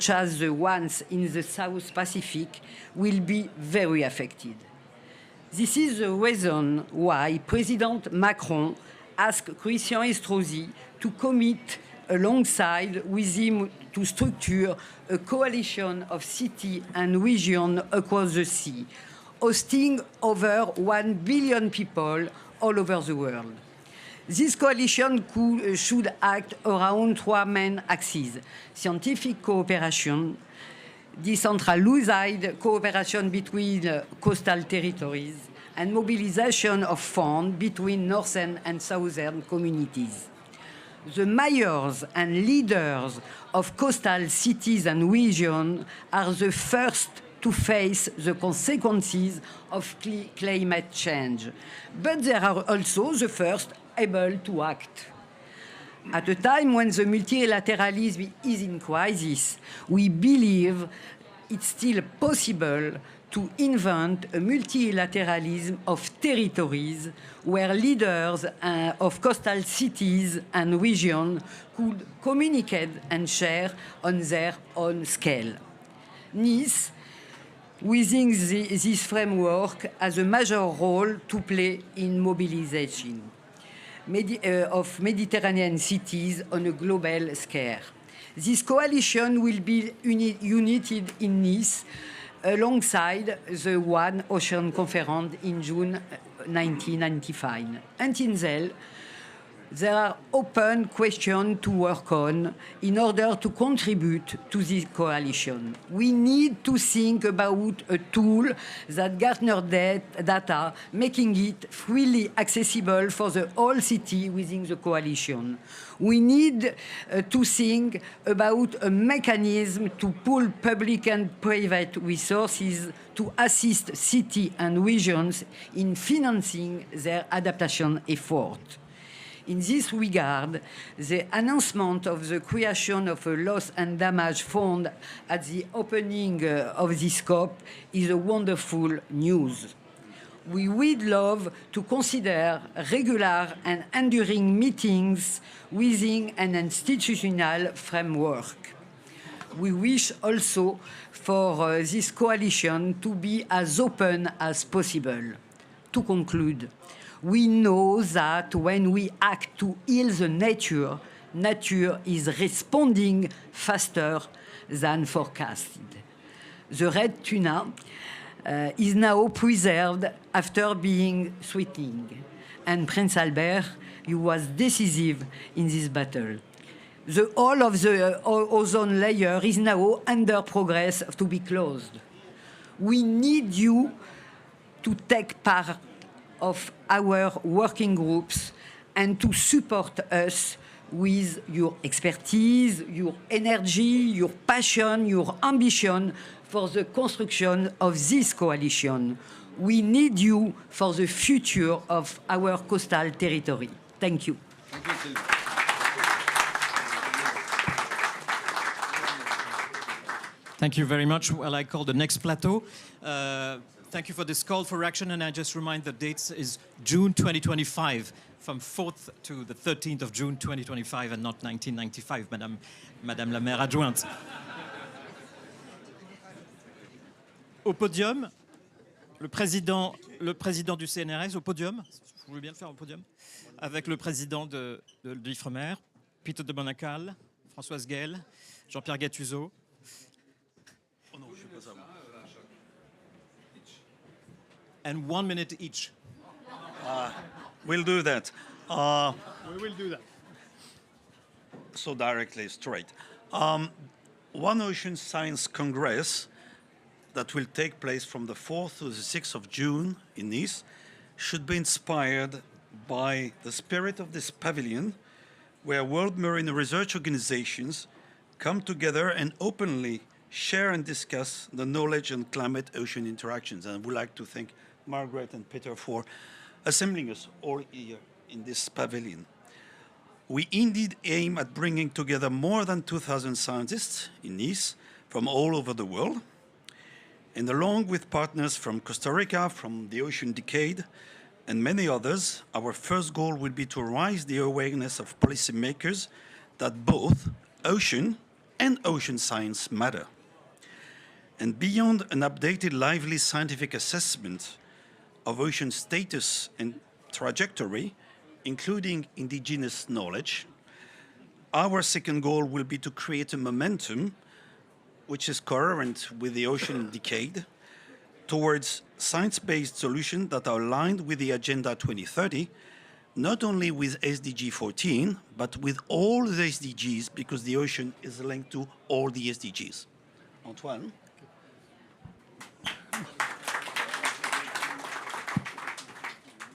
as the ones in the South Pacific, will be very affected. This is the reason why President Macron asked Christian Estrosi to commit alongside with him to structure a coalition of cities and regions across the sea, hosting over 1 billion people all over the world. This coalition should act around 3 main axes: scientific cooperation, decentralized cooperation between coastal territories, and mobilization of funds between northern and southern communities. The mayors and leaders of coastal cities and regions are the first to face the consequences of climate change, but they are also the first able to act. At a time when the multilateralism is in crisis, we believe it's still possible to invent a multilateralism of territories where leaders of coastal cities and regions could communicate and share on their own scale. Nice, within this framework, has a major role to play in mobilization of Mediterranean cities on a global scale. This coalition will be united in Nice alongside the One Ocean Conference in June 1995. Until then, there are open questions to work on in order to contribute to this coalition. We need to think about a tool that gathers data, making it freely accessible for the whole city within the coalition. We need to think about a mechanism to pool public and private resources to assist cities and regions in financing their adaptation effort. In this regard, the announcement of the creation of a loss and damage fund at the opening of this COP is a wonderful news. We would love to consider regular and enduring meetings within an institutional framework. We wish also for this coalition to be as open as possible. To conclude, we know that when we act to heal the nature, nature is responding faster than forecasted. The red tuna is now preserved after being sweetened, and Prince Albert, he was decisive in this battle. The whole of the ozone layer is now under progress to be closed. We need you to take part of our working groups and to support us with your expertise, your energy, your passion, your ambition for the construction of this coalition. We need you for the future of our coastal territory. Thank you. Thank you, Sylvie. Thank you very much. Well, I call the next plateau. Thank you for this call for action, and I just remind the dates is June 2025, from 4th to the 13th of June 2025, and not 1995, Madame la maire adjointe. Au podium, le président du CNRS, au podium, vous voulez bien le faire au podium, avec le président de l'IFREMER, Peter de Bonacal, Françoise Gaël, Jean-Pierre Gattuso. Oh non, je sais pas ça. And 1 minute each. We'll do that. We will do that. So directly, straight. One Ocean Science Congress that will take place from the 4th to the 6th of June in Nice should be inspired by the spirit of this pavilion, where world marine research organizations come together and openly share and discuss the knowledge on climate-ocean interactions. And I would like to thank Margaret and Peter for assembling us all here in this pavilion. We indeed aim at bringing together more than 2,000 scientists in Nice from all over the world, and along with partners from Costa Rica, from the Ocean Decade, and many others, our first goal will be to raise the awareness of policymakers that both ocean and ocean science matter. And beyond an updated, lively scientific assessment of ocean status and trajectory, including indigenous knowledge, our second goal will be to create a momentum which is coherent with the Ocean Decade towards science-based solutions that are aligned with the Agenda 2030, not only with SDG 14, but with all the SDGs, because the ocean is linked to all the SDGs. Antoine?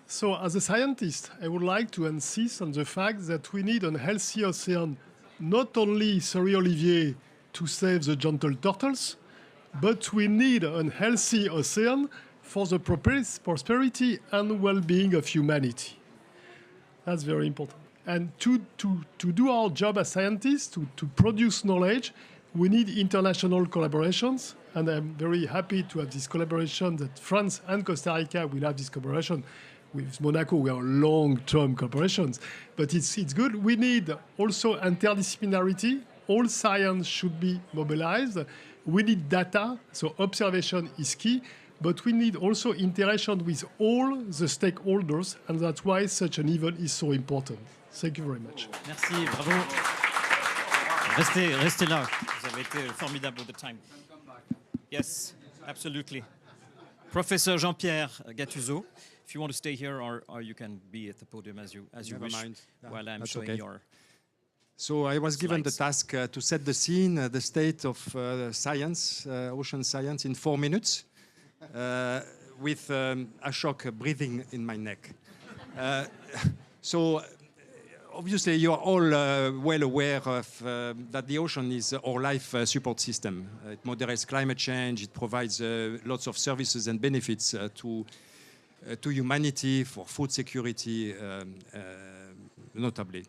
So, as a scientist, I would like to insist on the fact that we need a healthy ocean, not only, sorry Olivier, to save the gentle turtles, but we need a healthy ocean for the prosperity and well-being of humanity. That's very important. And to do our job as scientists, to produce knowledge, we need international collaborations. And I'm very happy to have this collaboration that France and Costa Rica will have this collaboration. With Monaco, we are long-term collaborations, but it's good. We need also interdisciplinarity. All science should be mobilized. We need data, so observation is key, but we need also interaction with all the stakeholders, and that's why such an event is so important. Thank you very much. Merci, bravo. Restez là. Vous avez été formidable all the time. Yes, absolutely. Professor Jean-Pierre Gattuso, if you want to stay here, or you can be at the podium as you Never wish. mind. While I'm That's showing okay. your. So I was given the slides. task to set the scene, the state of science, ocean science, in 4 minutes, with Ashok breathing in my neck. So obviously you're all well aware of that the ocean is our life support system. It moderates climate change. It provides lots of services and benefits to humanity, for food security, notably.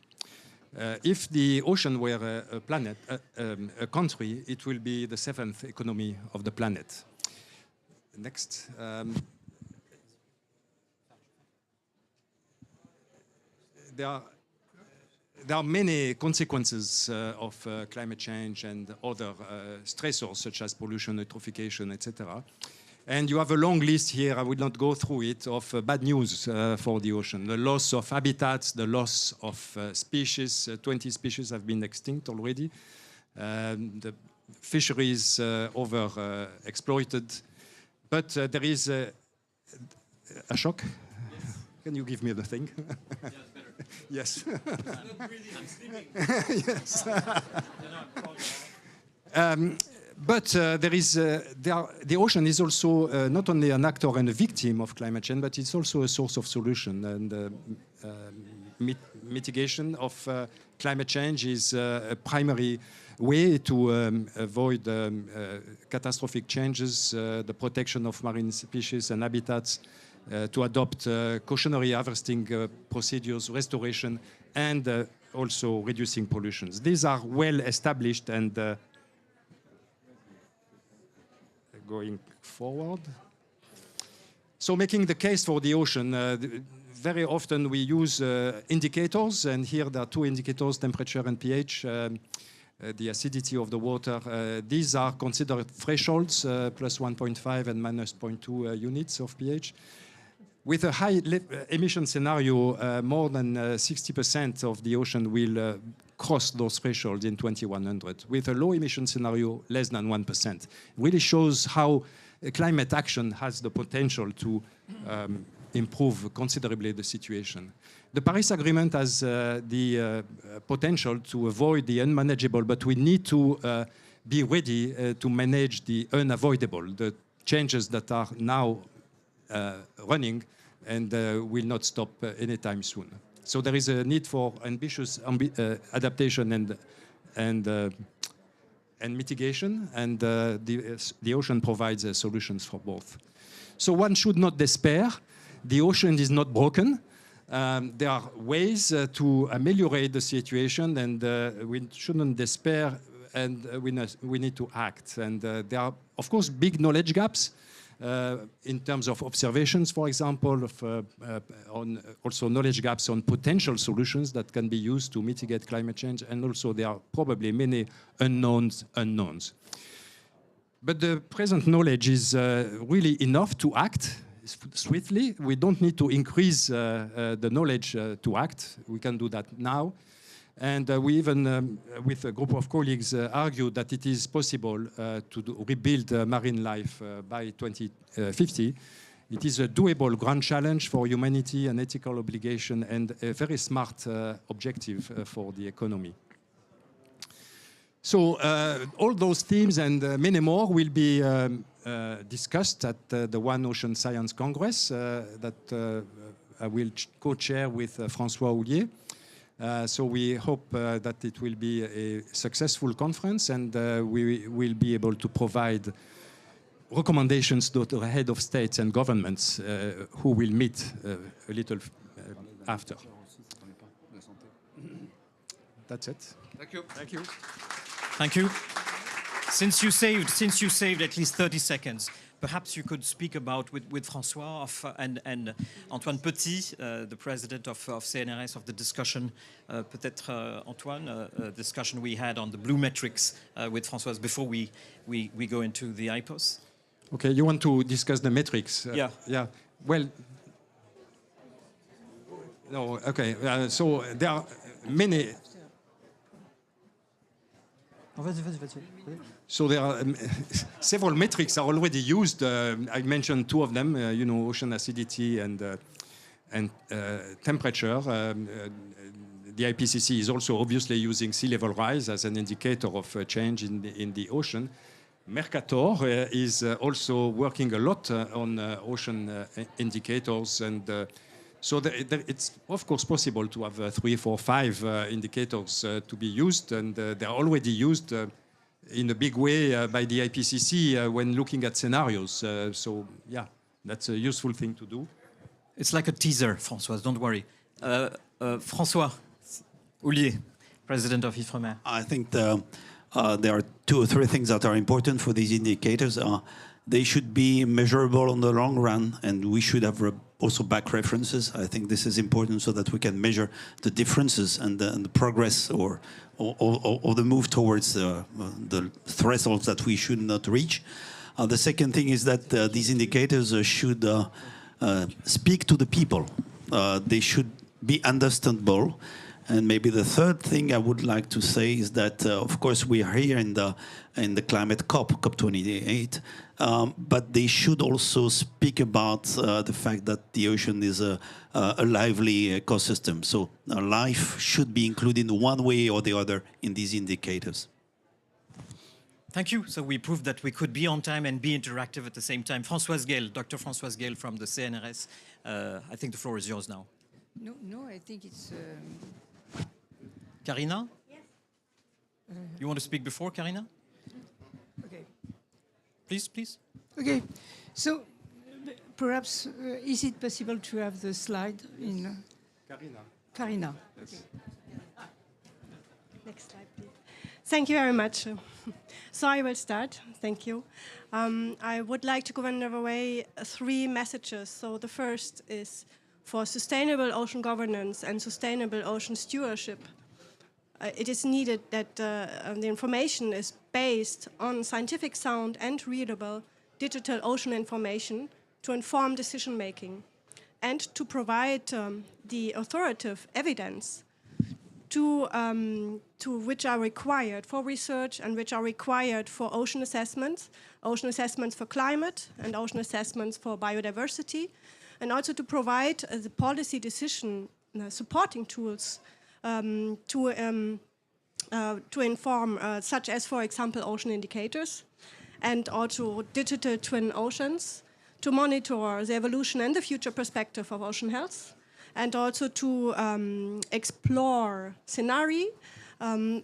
If the ocean were a planet, a country, it will be the 7th economy of the planet. Next. There are many consequences of climate change and other stressors, such as pollution, eutrophication, etc. And you have a long list here, I will not go through it, of bad news for the ocean. The loss of habitats, the loss of species. 20 species have been extinct already. The fisheries over-exploited. But there is a shock. Can you give me the thing? Yes. Yes. But the ocean is also not only an actor and a victim of climate change, but it's also a source of solution. And mitigation of climate change is a primary way to avoid catastrophic changes, the protection of marine species and habitats, to adopt cautionary harvesting procedures, restoration, and also reducing pollutions. These are well established and going forward. So making the case for the ocean, very often we use indicators, and here there are two indicators, temperature and pH, the acidity of the water. These are considered thresholds, plus 1.5 and minus 0.2 units of pH. With a high emission scenario, more than 60% of the ocean will cross those thresholds in 2100. With a low emission scenario, less than 1%. It really shows how climate action has the potential to improve considerably the situation. The Paris Agreement has the potential to avoid the unmanageable, but we need to be ready to manage the unavoidable, the changes that are now running and will not stop anytime soon. So there is a need for ambitious adaptation and mitigation, and the ocean provides solutions for both. So one should not despair. The ocean is not broken. There are ways to ameliorate the situation, and we shouldn't despair, and we need to act. And there are, of course, big knowledge gaps in terms of observations, for example, on also knowledge gaps on potential solutions that can be used to mitigate climate change, and also there are probably many unknowns. But the present knowledge is really enough to act swiftly. We don't need to increase the knowledge to act. We can do that now. And we even, with a group of colleagues, argue that it is possible to rebuild marine life by 2050. It is a doable grand challenge for humanity, an ethical obligation, and a very smart objective for the economy. So all those themes and many more will be discussed at the One Ocean Science Congress that I will co-chair with François Olivier. So we hope that it will be a successful conference, and we will be able to provide recommendations to the head of states and governments who will meet a little after. That's it. Thank you. Thank you. Thank you. Since you saved at least 30 seconds, perhaps you could speak about with François and Antoine Petit, the president of CNRS, of the discussion. Peut-être Antoine, discussion we had on the blue metrics with François before we go into the IPOS. Okay, you want to discuss the metrics? Yeah. Yeah. Well. No. Okay. So there are many. So there are several metrics are already used. I mentioned two of them. Ocean acidity and temperature. The IPCC is also obviously using sea level rise as an indicator of change in the ocean. Mercator is also working a lot on ocean indicators, and so it's of course possible to have 3, 4, 5 indicators to be used, and they are already used in a big way by the IPCC when looking at scenarios. So yeah, that's a useful thing to do. It's like a teaser, François, don't worry. François Olivier, president of IFREMER. I think there are 2 or 3 things that are important for these indicators. They should be measurable on the long run, and we should have also back references. I think this is important so that we can measure the differences and the progress or the move towards the thresholds that we should not reach. The second thing is that these indicators should speak to the people. They should be understandable. And maybe the third thing I would like to say is that, of course, we are here in the climate COP28, but they should also speak about the fact that the ocean is a lively ecosystem. So life should be included in one way or the other in these indicators. Thank you. So we proved that we could be on time and be interactive at the same time. Françoise Gale, Dr. Françoise Gale from the CNRS. I think the floor is yours now. No, I think it's... Karina? Yes. You want to speak before, Karina? Okay. Please. Okay. So perhaps, is it possible to have the slide in... Karina. Yes. Okay. Next slide, please. Thank you very much. So I will start. Thank you. I would like to convey 3 messages. So the first is for sustainable ocean governance and sustainable ocean stewardship. It is needed that the information is based on scientific sound and readable digital ocean information to inform decision making and to provide the authoritative evidence to which are required for research and which are required for ocean assessments for climate and ocean assessments for biodiversity, and also to provide the policy decision supporting tools to inform, such as, for example, ocean indicators, and also digital twin oceans, to monitor the evolution and the future perspective of ocean health, and also to explore scenarios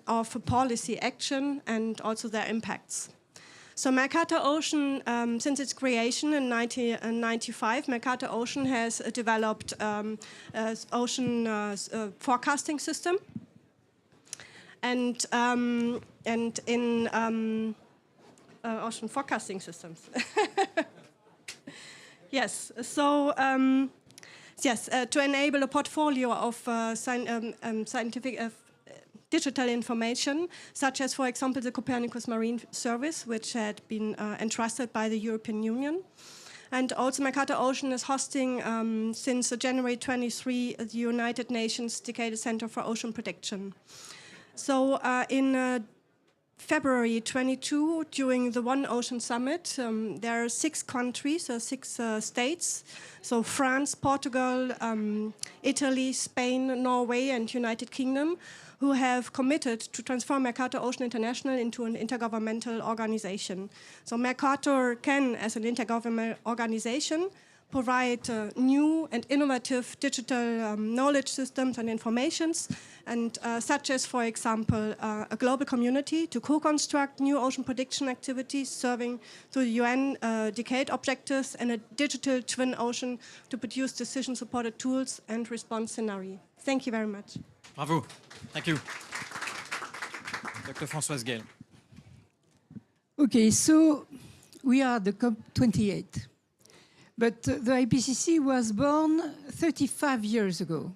of policy action and also their impacts. So Mercator Ocean, since its creation in 1995, Mercator Ocean has developed an ocean forecasting system, and in ocean forecasting systems. Yes, so to enable a portfolio of scientific digital information, such as, for example, the Copernicus Marine Service, which had been entrusted by the European Union. And also Mercator Ocean is hosting, since January 23, the United Nations Decadal Center for Ocean Prediction. So in February 22, during the One Ocean Summit, there are 6 countries, 6 states, so France, Portugal, Italy, Spain, Norway, and United Kingdom, who have committed to transform Mercator Ocean International into an intergovernmental organization. So Mercator can, as an intergovernmental organization, provide new and innovative digital knowledge systems and informations, and such as, for example, a global community to co-construct new ocean prediction activities serving to the UN decade objectives, and a digital twin ocean to produce decision-supported tools and response scenarios. Thank you very much. Bravo. Thank you. Dr. Françoise Gale. Okay, so we are the COP28. But the IPCC was born 35 years ago.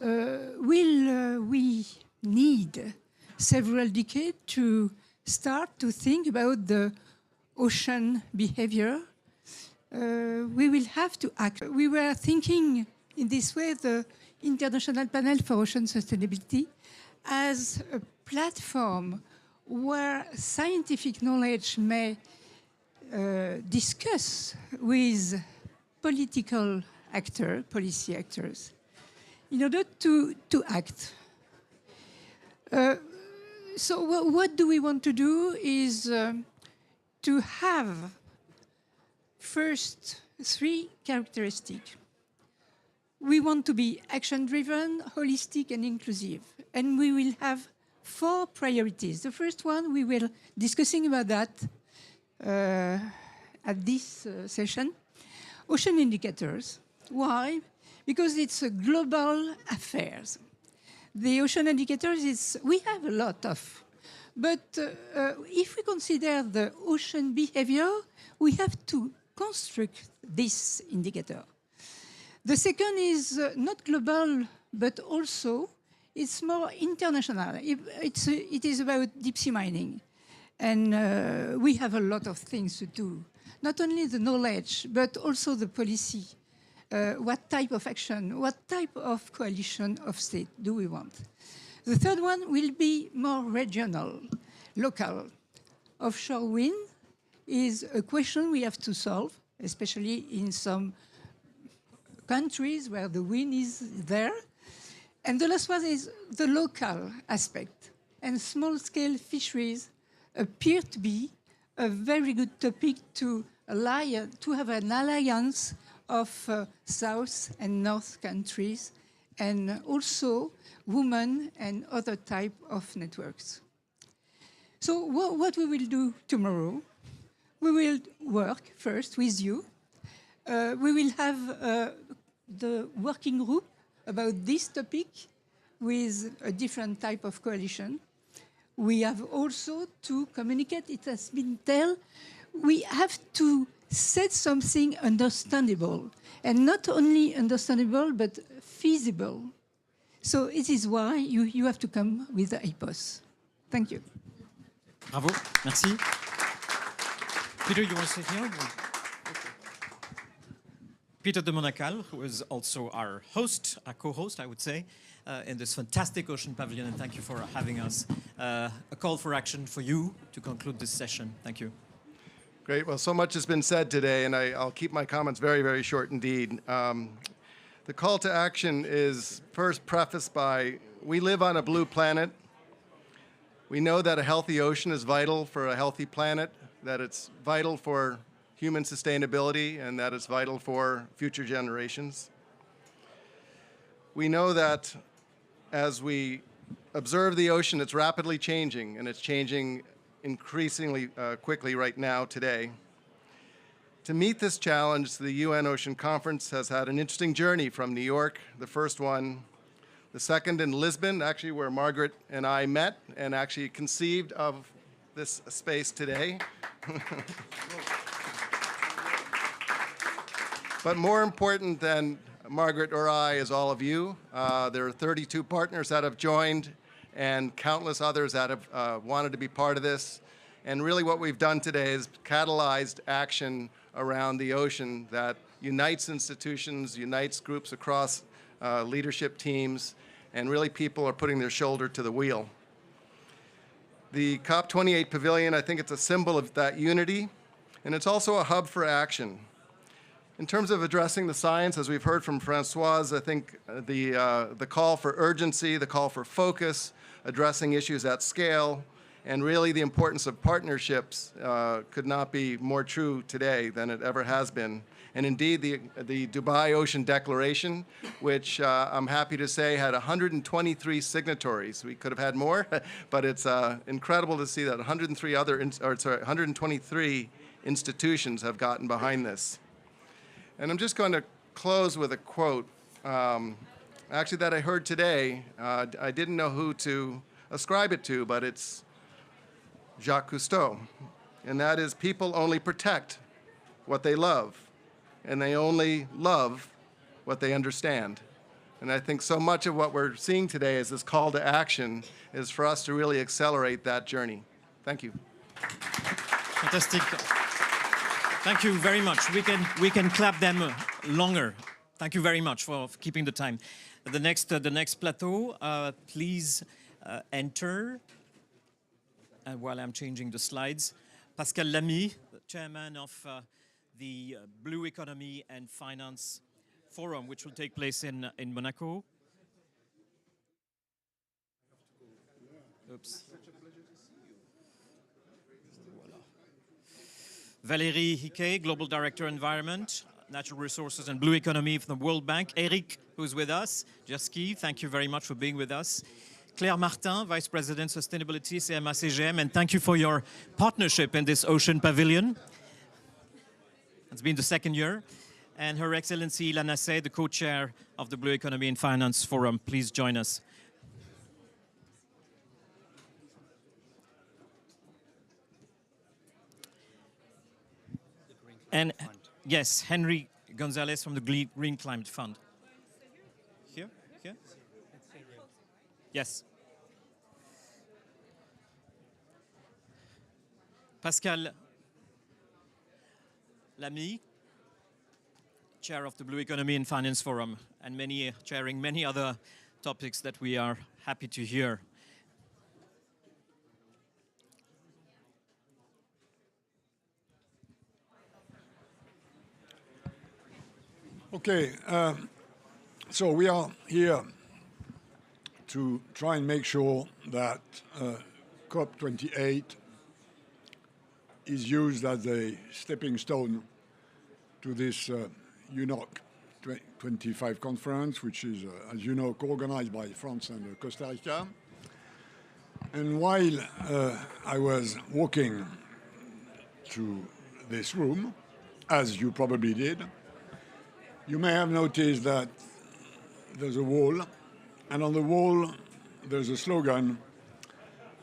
Will we need several decades to start to think about the ocean behavior? We will have to act. We were thinking in this way the International Panel for Ocean Sustainability as a platform where scientific knowledge may discuss with political actors, policy actors, in order to act. So what do we want to do is to have first 3 characteristics. We want to be action-driven, holistic, and inclusive. And we will have 4 priorities. The first one, we will discussing about that at this session. Ocean indicators. Why? Because it's a global affair. The ocean indicators, we have a lot of. But if we consider the ocean behavior, we have to construct this indicator. The second is not global, but also it's more international. It is about deep sea mining. And we have a lot of things to do. Not only the knowledge, but also the policy. What type of action, what type of coalition of state do we want? The third one will be more regional, local. Offshore wind is a question we have to solve, especially in some countries where the wind is there. And the last one is the local aspect. And small-scale fisheries appear to be a very good topic to have an alliance of South and North countries, and also women and other type of networks. So what we will do tomorrow, we will work first with you. We will have the working group about this topic with a different type of coalition. we have also to communicate. It has been told. We have to set something understandable, and not only understandable, but feasible. So it is why you have to come with the EPOS. Thank you. Bravo, merci. Peter, you want to sit here? Peter de Monacal, who is also our host, our co-host, I would say, in this fantastic Ocean Pavilion, and thank you for having us. A call for action for you to conclude this session. Thank you. Great. Well, so much has been said today, and I'll keep my comments very, very short indeed. The call to action is first prefaced by, we live on a blue planet. We know that a healthy ocean is vital for a healthy planet, that it's vital for human sustainability, and that it's vital for future generations. We know that as we observe the ocean, it's rapidly changing, and it's changing increasingly quickly right now, today. To meet this challenge, the UN Ocean Conference has had an interesting journey from New York, the first one, the second in Lisbon, actually where Margaret and I met and actually conceived of this space today. But more important than Margaret or I is all of you. There are 32 partners that have joined and countless others that have wanted to be part of this. And really what we've done today is catalyzed action around the ocean that unites institutions, unites groups across leadership teams, and really people are putting their shoulder to the wheel. The COP28 Pavilion, I think it's a symbol of that unity, and it's also a hub for action. In terms of addressing the science, as we've heard from Françoise, I think the call for urgency, the call for focus, addressing issues at scale, and really the importance of partnerships could not be more true today than it ever has been. And indeed, the Dubai Ocean Declaration, which I'm happy to say had 123 signatories. We could have had more, but it's incredible to see that 123 institutions have gotten behind this. And I'm just going to close with a quote, actually that I heard today. I didn't know who to ascribe it to, but it's Jacques Cousteau, and that is, people only protect what they love, and they only love what they understand. And I think so much of what we're seeing today is this call to action is for us to really accelerate that journey. Thank you. Fantastic. Thank you very much. We can clap them longer. Thank you very much for keeping the time. The next plateau, please enter. While I'm changing the slides, Pascal Lamy, the chairman of the Blue Economy and Finance Forum, which will take place in Monaco. Oops. Valérie Hickey, Global Director Environment, Natural Resources and Blue Economy from the World Bank. Eric, who's with us. Jersky, thank you very much for being with us. Claire Martin, Vice President Sustainability, CMA-CGM, and thank you for your partnership in this Ocean Pavilion. It's been the second year. And Her Excellency Ilana Sey, the co-chair of the Blue Economy and Finance Forum. Please join us. And yes, Henry Gonzalez from the Green Climate Fund. Here? Here? Yes. Pascal Lamy, chair of the Blue Economy and Finance Forum, and chairing many other topics that we are happy to hear. Okay, so we are here to try and make sure that COP28 is used as a stepping stone to this UNOC 25 conference, which is, as you know, co-organized by France and Costa Rica. And while I was walking to this room, as you probably did, you may have noticed that there's a wall, and on the wall there's a slogan,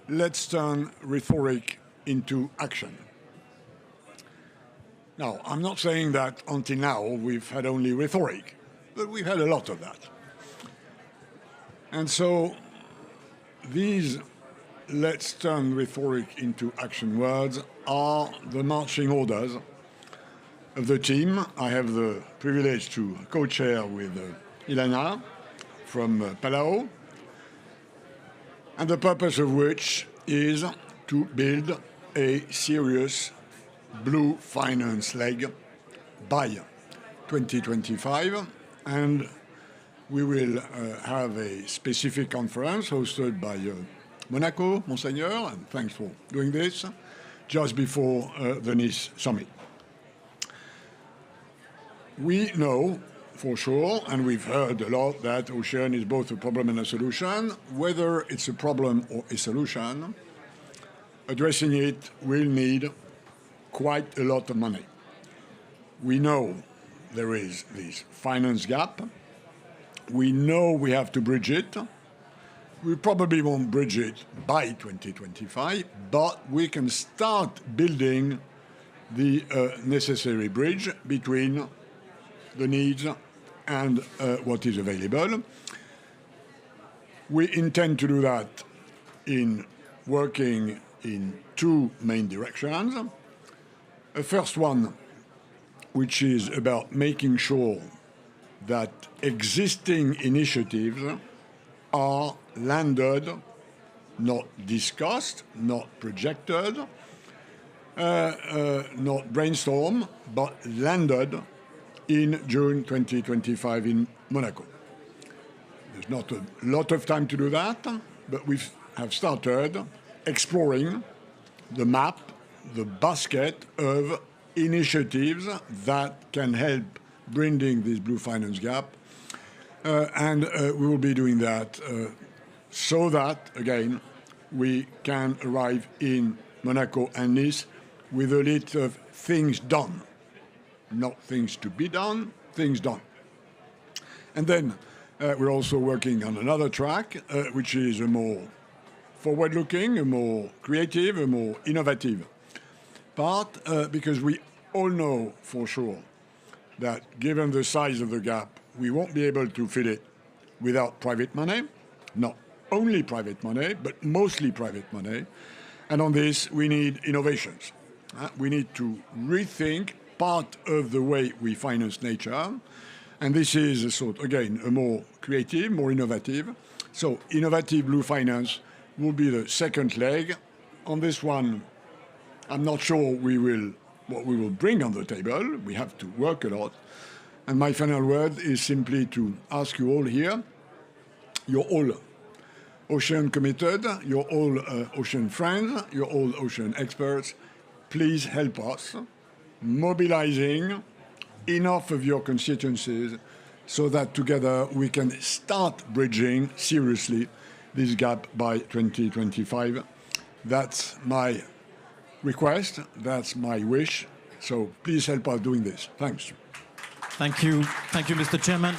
let's turn rhetoric into action. Now, I'm not saying that until now we've had only rhetoric, but we've had a lot of that. And so these let's turn rhetoric into action words are the marching orders of the team. I have the privilege to co-chair with Ilana from Palau, and the purpose of which is to build a serious blue finance leg by 2025, and we will have a specific conference hosted by Monaco, Monseigneur, and thanks for doing this, just before the Nice summit. We know for sure, and we've heard a lot, that ocean is both a problem and a solution. Whether it's a problem or a solution, addressing it will need quite a lot of money. We know there is this finance gap. We know we have to bridge it. We probably won't bridge it by 2025, but we can start building the necessary bridge between the needs and what is available. We intend to do that in working in two main directions. A first one, which is about making sure that existing initiatives are landed, not discussed, not projected, not brainstormed, but landed in June 2025 in Monaco. There's not a lot of time to do that, but we have started exploring the map, the basket of initiatives that can help bridging this blue finance gap. And we will be doing that so that, again, we can arrive in Monaco and Nice with a list of things done. Not things to be done, things done. And then we're also working on another track, which is a more forward-looking, a more creative, a more innovative part, because we all know for sure that given the size of the gap, we won't be able to fill it without private money. Not only private money, but mostly private money. And on this, we need innovations. We need to rethink part of the way we finance nature. And this is a sort, again, a more creative, more innovative. So innovative blue finance will be the second leg. On this one, I'm not sure what we will bring on the table. We have to work a lot. And my final word is simply to ask you all here, you're all ocean committed, you're all ocean friends, you're all ocean experts. Please help us mobilizing enough of your constituencies so that together we can start bridging seriously this gap by 2025. That's my request, that's my wish. So please help us doing this. Thanks. Thank you, Mr. Chairman.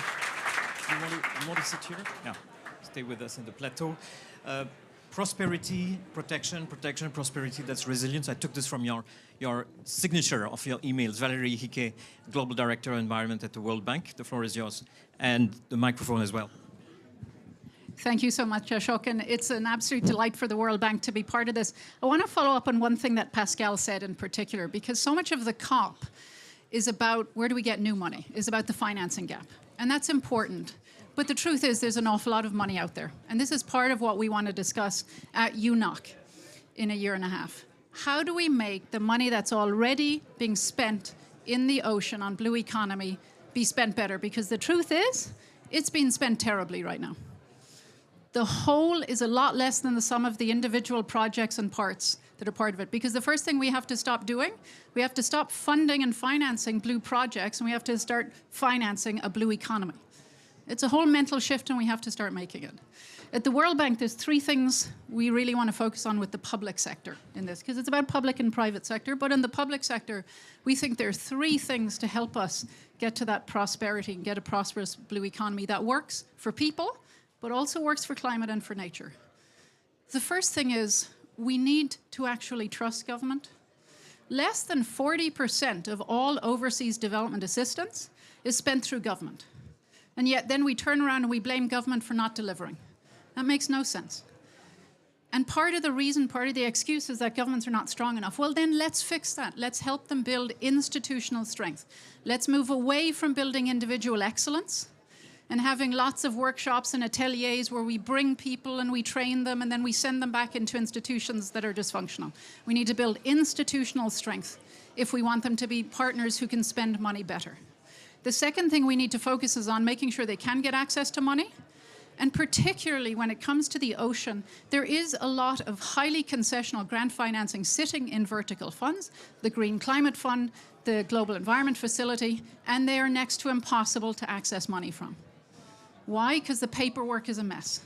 You want to sit here? Yeah, stay with us in the plateau. Prosperity, protection, prosperity, that's resilience. I took this from your signature of your emails. Valérie Hiquet, Global Director of Environment at the World Bank. The floor is yours. And the microphone as well. Thank you so much, Ashok, and it's an absolute delight for the World Bank to be part of this. I want to follow up on one thing that Pascal said in particular, because so much of the COP is about where do we get new money, is about the financing gap. And that's important. But the truth is there's an awful lot of money out there. And this is part of what we want to discuss at UNOC in a year and a half. How do we make the money that's already being spent in the ocean on blue economy be spent better? Because the truth is, it's being spent terribly right now. The whole is a lot less than the sum of the individual projects and parts that are part of it. Because the first thing we have to stop doing, we have to stop funding and financing blue projects, and we have to start financing a blue economy. It's a whole mental shift, and we have to start making it. At the World Bank, there's three things we really want to focus on with the public sector in this, because it's about public and private sector. But in the public sector, we think there are three things to help us get to that prosperity and get a prosperous blue economy that works for people, but also works for climate and for nature. The first thing is we need to actually trust government. Less than 40% of all overseas development assistance is spent through government. And yet then we turn around and we blame government for not delivering. That makes no sense. And part of the reason, part of the excuse is that governments are not strong enough. Well, then let's fix that. Let's help them build institutional strength. Let's move away from building individual excellence and having lots of workshops and ateliers where we bring people and we train them and then we send them back into institutions that are dysfunctional. We need to build institutional strength if we want them to be partners who can spend money better. The second thing we need to focus is on making sure they can get access to money. And particularly when it comes to the ocean, there is a lot of highly concessional grant financing sitting in vertical funds, the Green Climate Fund, the Global Environment Facility, and they are next to impossible to access money from. Why? Because the paperwork is a mess.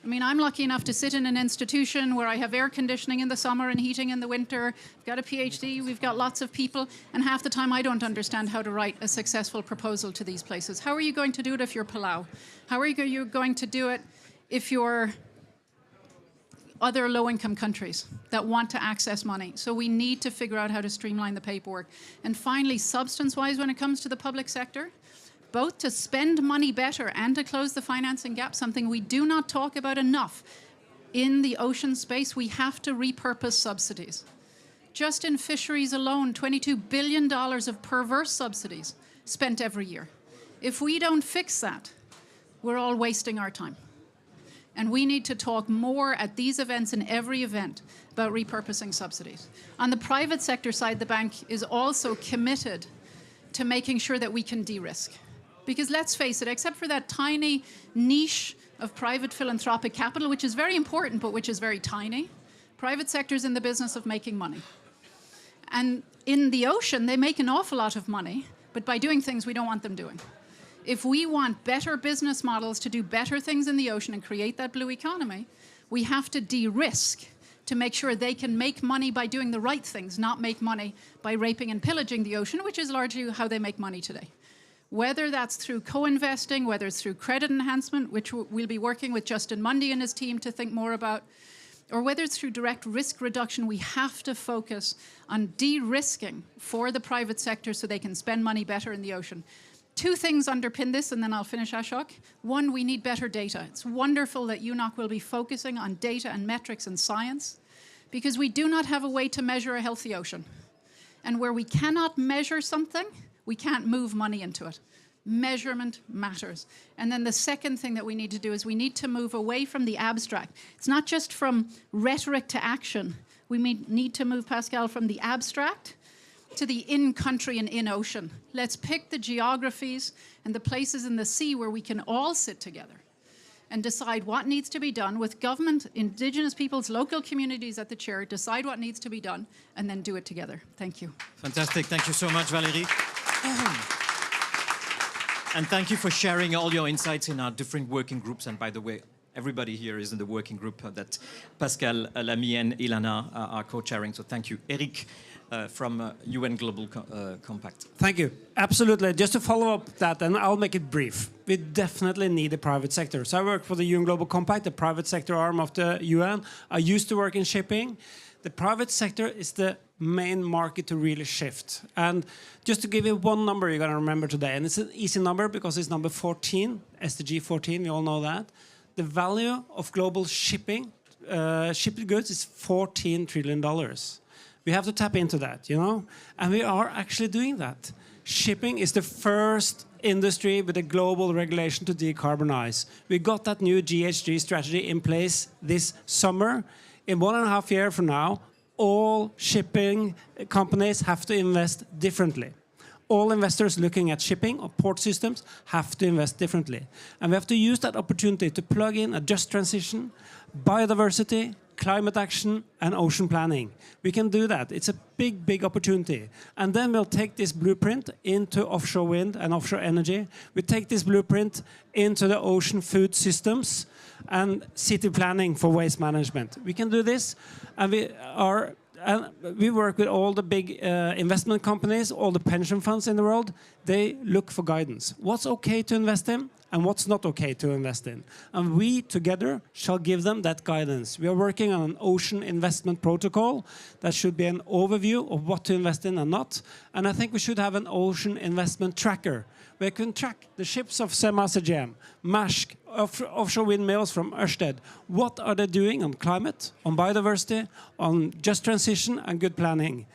I mean, I'm lucky enough to sit in an institution where I have air conditioning in the summer and heating in the winter. I've got a PhD, we've got lots of people, and half the time I don't understand how to write a successful proposal to these places. How are you going to do it if you're Palau? How are you going to do it if you're other low-income countries that want to access money? So we need to figure out how to streamline the paperwork. And finally, substance-wise, when it comes to the public sector, both to spend money better and to close the financing gap, something we do not talk about enough. In the ocean space, we have to repurpose subsidies. Just in fisheries alone, $22 billion of perverse subsidies spent every year. If we don't fix that, we're all wasting our time. And we need to talk more at these events and every event about repurposing subsidies. On the private sector side, the bank is also committed to making sure that we can de-risk. Because let's face it, except for that tiny niche of private philanthropic capital, which is very important, but which is very tiny, private sector's in the business of making money. And in the ocean, they make an awful lot of money, but by doing things we don't want them doing. If we want better business models to do better things in the ocean and create that blue economy, we have to de-risk to make sure they can make money by doing the right things, not make money by raping and pillaging the ocean, which is largely how they make money today. Whether that's through co-investing, whether it's through credit enhancement, which we'll be working with Justin Mundy and his team to think more about, or whether it's through direct risk reduction, we have to focus on de-risking for the private sector so they can spend money better in the ocean. Two things underpin this, and then I'll finish, Ashok. One, we need better data. It's wonderful that UNOC will be focusing on data and metrics and science, because we do not have a way to measure a healthy ocean. And where we cannot measure something, we can't move money into it. Measurement matters. And then the second thing that we need to do is we need to move away from the abstract. It's not just from rhetoric to action. We need to move, Pascal, from the abstract to the in-country and in-ocean. Let's pick the geographies and the places in the sea where we can all sit together and decide what needs to be done with government, indigenous peoples, local communities at the chair, decide what needs to be done, and then do it together. Thank you. Fantastic. Thank you so much, Valérie. And thank you for sharing all your insights in our different working groups. And by the way, everybody here is in the working group that Pascal, Lamy, and Ilana are co-chairing. So thank you. Eric from UN Global Compact. Thank you. Absolutely. Just to follow up that, and I'll make it brief. We definitely need a private sector. So I work for the UN Global Compact, the private sector arm of the UN. I used to work in shipping. The private sector is the main market to really shift. And just to give you one number you're going to remember today, and it's an easy number because it's number 14, SDG 14, we all know that. The value of global shipping, shipped goods is $14 trillion. We have to tap into that, you know? And we are actually doing that. Shipping is the first industry with a global regulation to decarbonize. We got that new GHG strategy in place this summer. In 1.5 years from now, all shipping companies have to invest differently. All investors looking at shipping or port systems have to invest differently. And we have to use that opportunity to plug in a just transition, biodiversity, climate action, and ocean planning. We can do that. It's a big, big opportunity. And then we'll take this blueprint into offshore wind and offshore energy. We take this blueprint into the ocean food systems and city planning for waste management. We can do this, and we are we work with all the big investment companies, all the pension funds in the world. They look for guidance. What's okay to invest in and what's not okay to invest in. And we together shall give them that guidance. We are working on an ocean investment protocol that should be an overview of what to invest in and not. And I think we should have an ocean investment tracker where we can track the ships of CGM, Maersk, offshore windmills from Ørsted. What are they doing on climate, on biodiversity, on just transition and good planning?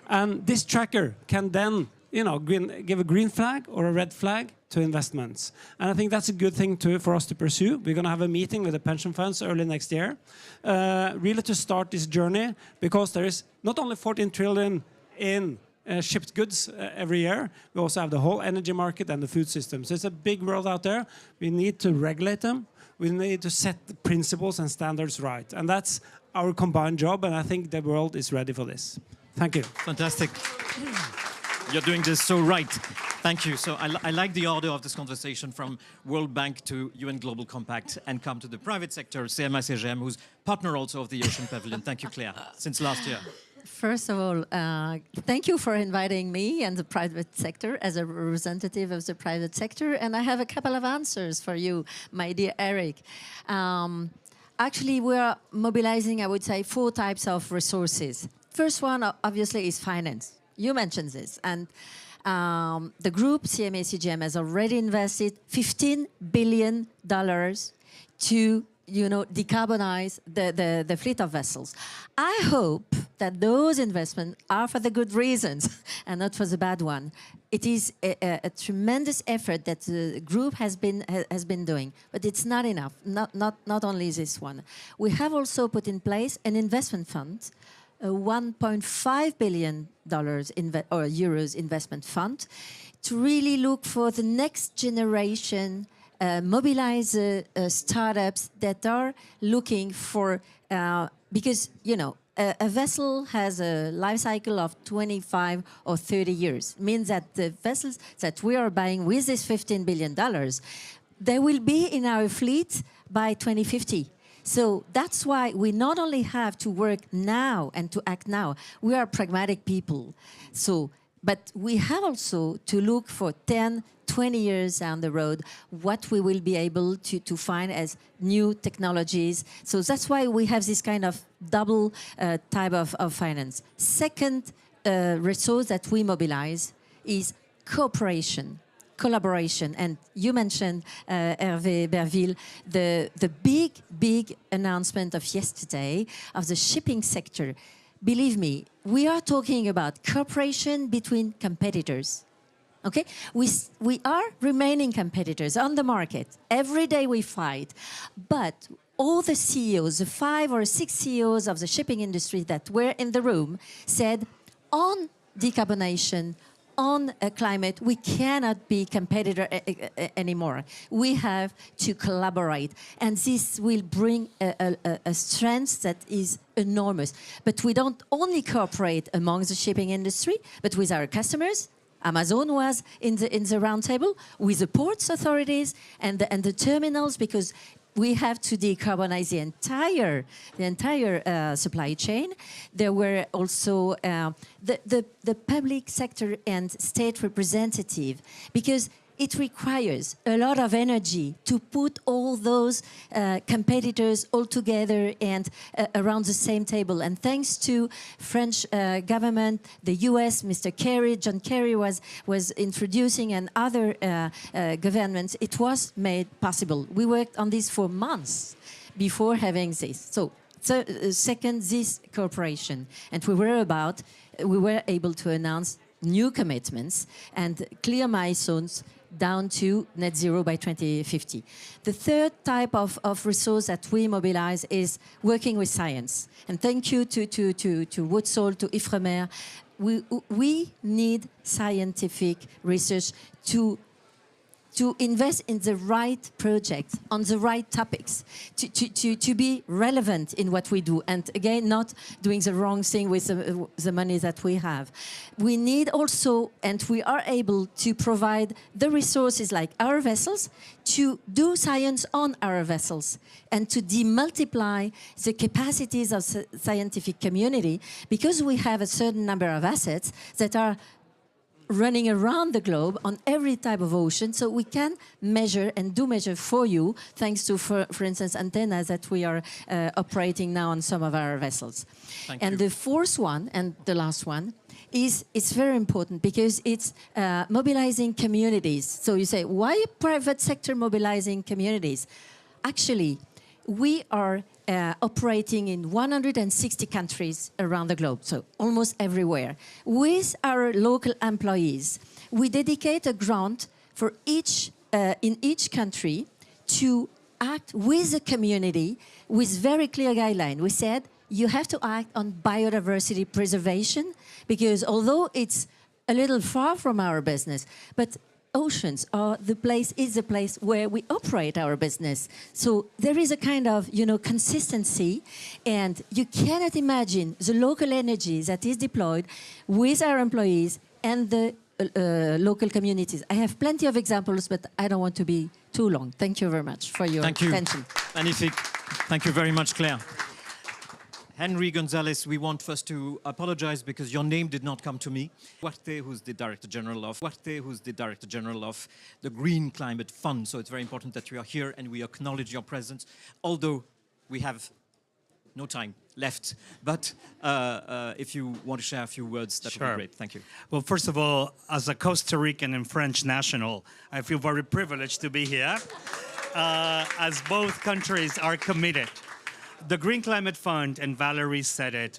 And this tracker can then give a green flag or a red flag to investments. And I think that's a good thing for us to pursue. We're going to have a meeting with the pension funds early next year, really to start this journey, because there is not only 14 trillion in shipped goods every year, we also have the whole energy market and the food system. So it's a big world out there. We need to regulate them. We need to set the principles and standards right. And that's our combined job, and I think the world is ready for this. Thank you. Fantastic. You're doing this so right. Thank you. So I like the order of this conversation from World Bank to UN Global Compact and come to the private sector, CGM, who's partner also of the Ocean Pavilion. Thank you, Claire, since last year. First of all, thank you for inviting me and the private sector as a representative of the private sector. And I have a couple of answers for you, my dear Eric. Actually, we are mobilizing, I would say, 4 types of resources. First one, obviously, is finance. You mentioned this. And the group, CGM, has already invested $15 billion to decarbonize the fleet of vessels. I hope that those investments are for the good reasons and not for the bad one. It is a tremendous effort that the group has been doing, but it's not enough. Not only this one. We have also put in place an investment fund, a $1.5 billion euros investment fund, to really look for the next generation. Mobilize startups that are looking for, because, a vessel has a life cycle of 25 or 30 years. It means that the vessels that we are buying with this $15 billion, they will be in our fleet by 2050. So that's why we not only have to work now and to act now, we are pragmatic people. But we have also to look for 10, 20 years down the road, what we will be able to find as new technologies. So that's why we have this kind of double type of finance. Second resource that we mobilize is cooperation, collaboration. And you mentioned, Hervé Berville, the big announcement of yesterday of the shipping sector. Believe me, we are talking about cooperation between competitors. Okay, we are remaining competitors on the market. Every day we fight, but all the CEOs, the 5 or 6 CEOs of the shipping industry that were in the room said, on decarbonation, on climate, we cannot be competitor anymore. We have to collaborate, and this will bring a strength that is enormous. But we don't only cooperate among the shipping industry, but with our customers. Amazon was in the roundtable with the ports authorities and the terminals, because we have to decarbonize the entire supply chain. There were also the public sector and state representative, because it requires a lot of energy to put all those competitors all together and around the same table. And thanks to French government, the US, Mr. Kerry, John Kerry was introducing, and other governments, it was made possible. We worked on this for months before having this. So second, this cooperation. And we were able to announce new commitments and clear milestones down to net zero by 2050. The third type of resource that we mobilize is working with science. And thank you to Woodsol, to Ifremer. We need scientific research to to invest in the right project, on the right topics, to be relevant in what we do, and again, not doing the wrong thing with the money that we have. We need also, and we are able to provide the resources like our vessels to do science on our vessels and to demultiply the capacities of the scientific community, because we have a certain number of assets that are running around the globe on every type of ocean, so we can measure and do measure for you, thanks to, for instance, antennas that we are operating now on some of our vessels. And the fourth one, and the last one, is it's very important because it's mobilizing communities. So you say, why private sector mobilizing communities? Actually, we are operating in 160 countries around the globe, so almost everywhere. With our local employees, we dedicate a grant for each, in each country to act with the community with very clear guidelines. We said, you have to act on biodiversity preservation, because although it's a little far from our business, but oceans are the place, is the place where we operate our business. So there is a kind of, consistency, and you cannot imagine the local energy that is deployed with our employees and the local communities. I have plenty of examples, but I don't want to be too long. Thank you very much for your attention. Magnifique. Thank you very much, Claire. Henry Gonzalez, we want first to apologize because your name did not come to me. Duarte, who's the Director General of the Green Climate Fund. So it's very important that you are here and we acknowledge your presence, although we have no time left. But if you want to share a few words, that would be great. Thank you. Well, first of all, as a Costa Rican and French national, I feel very privileged to be here, as both countries are committed. The Green Climate Fund, and Valerie said it,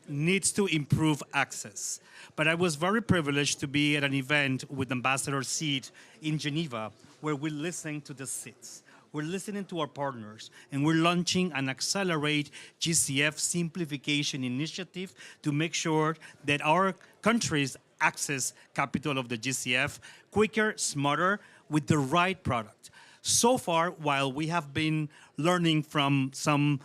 needs to improve access. But I was very privileged to be at an event with Ambassador Seed in Geneva, where we're listening to the SIDS. We're listening to our partners, and we're launching an Accelerate GCF simplification initiative to make sure that our countries access capital of the GCF quicker, smarter, with the right product. So far, while we have been learning from some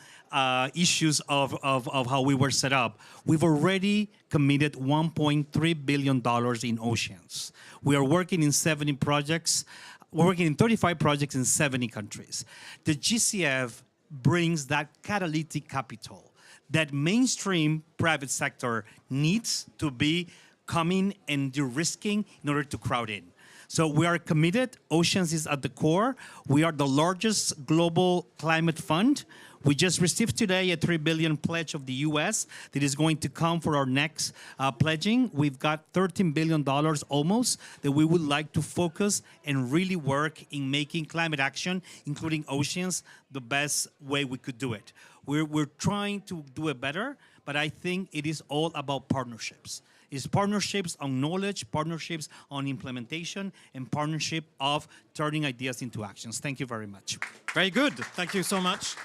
issues of how we were set up, we've already committed $1.3 billion in oceans. We are working in 70 projects. We're working in 35 projects in 70 countries. The GCF brings that catalytic capital that mainstream private sector needs to be coming and de-risking in order to crowd in. So we are committed. Oceans is at the core. We are the largest global climate fund. We just received today a $3 billion pledge of the US that is going to come for our next pledging. We've got $13 billion almost that we would like to focus and really work in making climate action, including oceans, the best way we could do it. We're trying to do it better, but I think it is all about partnerships. It's partnerships on knowledge, partnerships on implementation, and partnership of turning ideas into actions. Thank you very much. Very good. Thank you so much.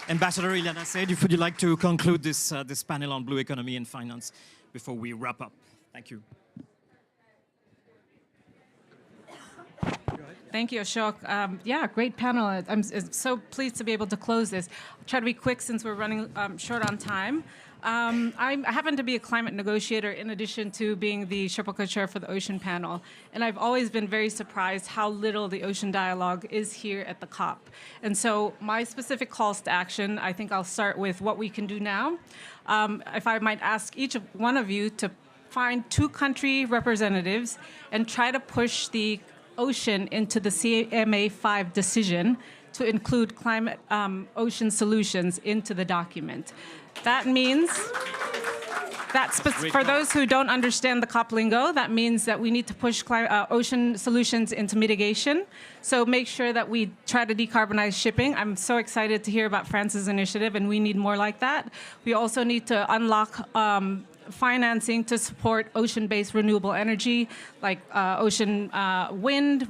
Ambassador Ileana Said, would you like to conclude this panel on blue economy and finance before we wrap up? Thank you. Thank you, Ashok. Yeah, great panel. I'm so pleased to be able to close this. I'll try to be quick since we're running short on time. I happen to be a climate negotiator in addition to being the Sherpa co-chair for the Ocean Panel. And I've always been very surprised how little the ocean dialogue is here at the COP. And so my specific calls to action, I think I'll start with what we can do now. If I might ask each one of you to find 2 country representatives and try to push the ocean into the CMA5 decision to include climate ocean solutions into the document. That means, for those who don't understand the COP lingo, that means that we need to push ocean solutions into mitigation. So make sure that we try to decarbonize shipping. I'm so excited to hear about France's initiative, and we need more like that. We also need to unlock financing to support ocean-based renewable energy, like ocean wind,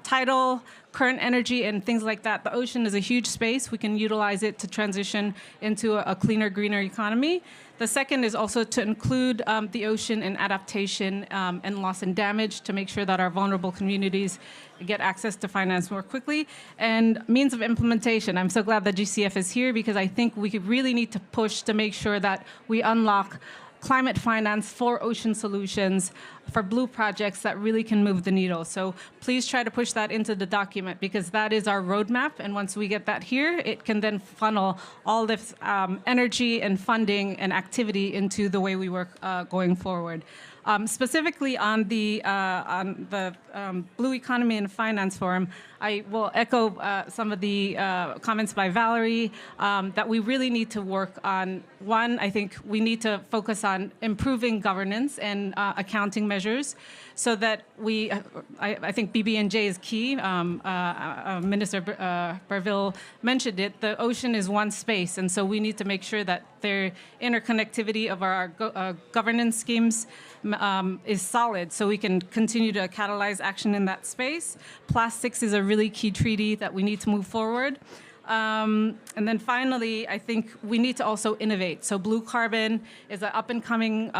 tidal, current energy, and things like that. The ocean is a huge space. We can utilize it to transition into a cleaner, greener economy. The second is also to include the ocean in adaptation and loss and damage to make sure that our vulnerable communities get access to finance more quickly. And means of implementation. I'm so glad that GCF is here because I think we really need to push to make sure that we unlock climate finance for ocean solutions, for blue projects that really can move the needle. So please try to push that into the document because that is our roadmap. And once we get that here, it can then funnel all this energy and funding and activity into the way we work going forward. Specifically on the Blue Economy and Finance Forum, I will echo some of the comments by Valerie that we really need to work on. One, I think we need to focus on improving governance and accounting measures so that we, I think BB&J is key. Minister Barville mentioned it. The ocean is one space, and so we need to make sure that their interconnectivity of our governance schemes is solid so we can continue to catalyze action in that space. Plastics is a really key treaty that we need to move forward. And then finally, I think we need to also innovate. So blue carbon is an up-and-coming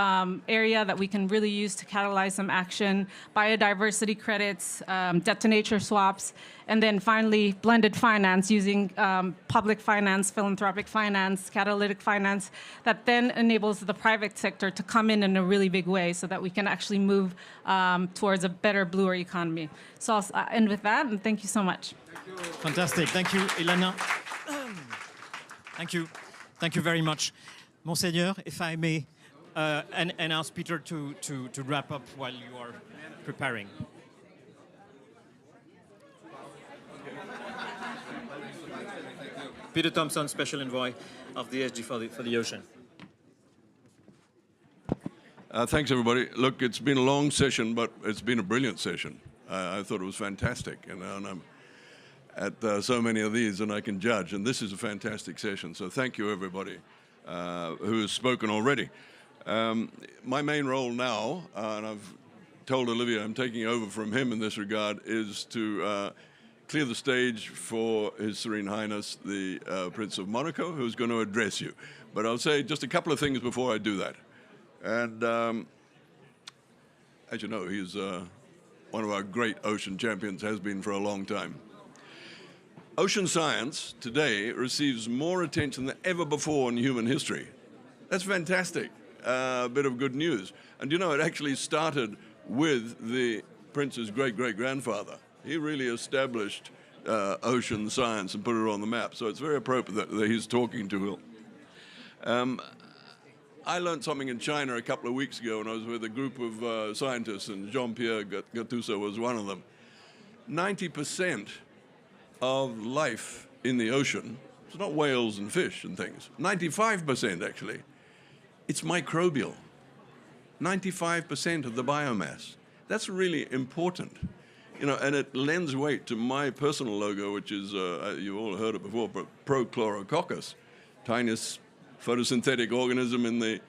area that we can really use to catalyze some action, biodiversity credits, debt-to-nature swaps, and then finally, blended finance using public finance, philanthropic finance, catalytic finance, that then enables the private sector to come in a really big way so that we can actually move towards a better, bluer economy. So I'll end with that, and thank you so much. Fantastic. Thank you, Elena. Thank you. Thank you very much. Monseigneur, if I may, and ask Peter to wrap up while you are preparing. Peter Thompson, Special Envoy of the SG for the Ocean. Thanks, everybody. Look, it's been a long session, but it's been a brilliant session. I thought it was fantastic, and I'm at so many of these, and I can judge. And this is a fantastic session. So thank you, everybody who has spoken already. My main role now, and I've told Olivier I'm taking over from him in this regard, is to clear the stage for His Serene Highness, the Prince of Monaco, who's going to address you. But I'll say just a couple of things before I do that. And as you know, he's one of our great ocean champions, has been for a long time. Ocean science today receives more attention than ever before in human history. That's fantastic. A bit of good news. And you know, it actually started with the Prince's great-great-grandfather. He really established ocean science and put it on the map. So it's very appropriate that he's talking to him. I learned something in China a couple of weeks ago when I was with a group of scientists, and Jean-Pierre Gattuso was one of them. 90% of life in the ocean, it's not whales and fish and things, 95% actually, it's microbial. 95% of the biomass. That's really important. You know, and it lends weight to my personal logo, which is, you've all heard it before, Prochlorococcus, tiniest photosynthetic organism in the,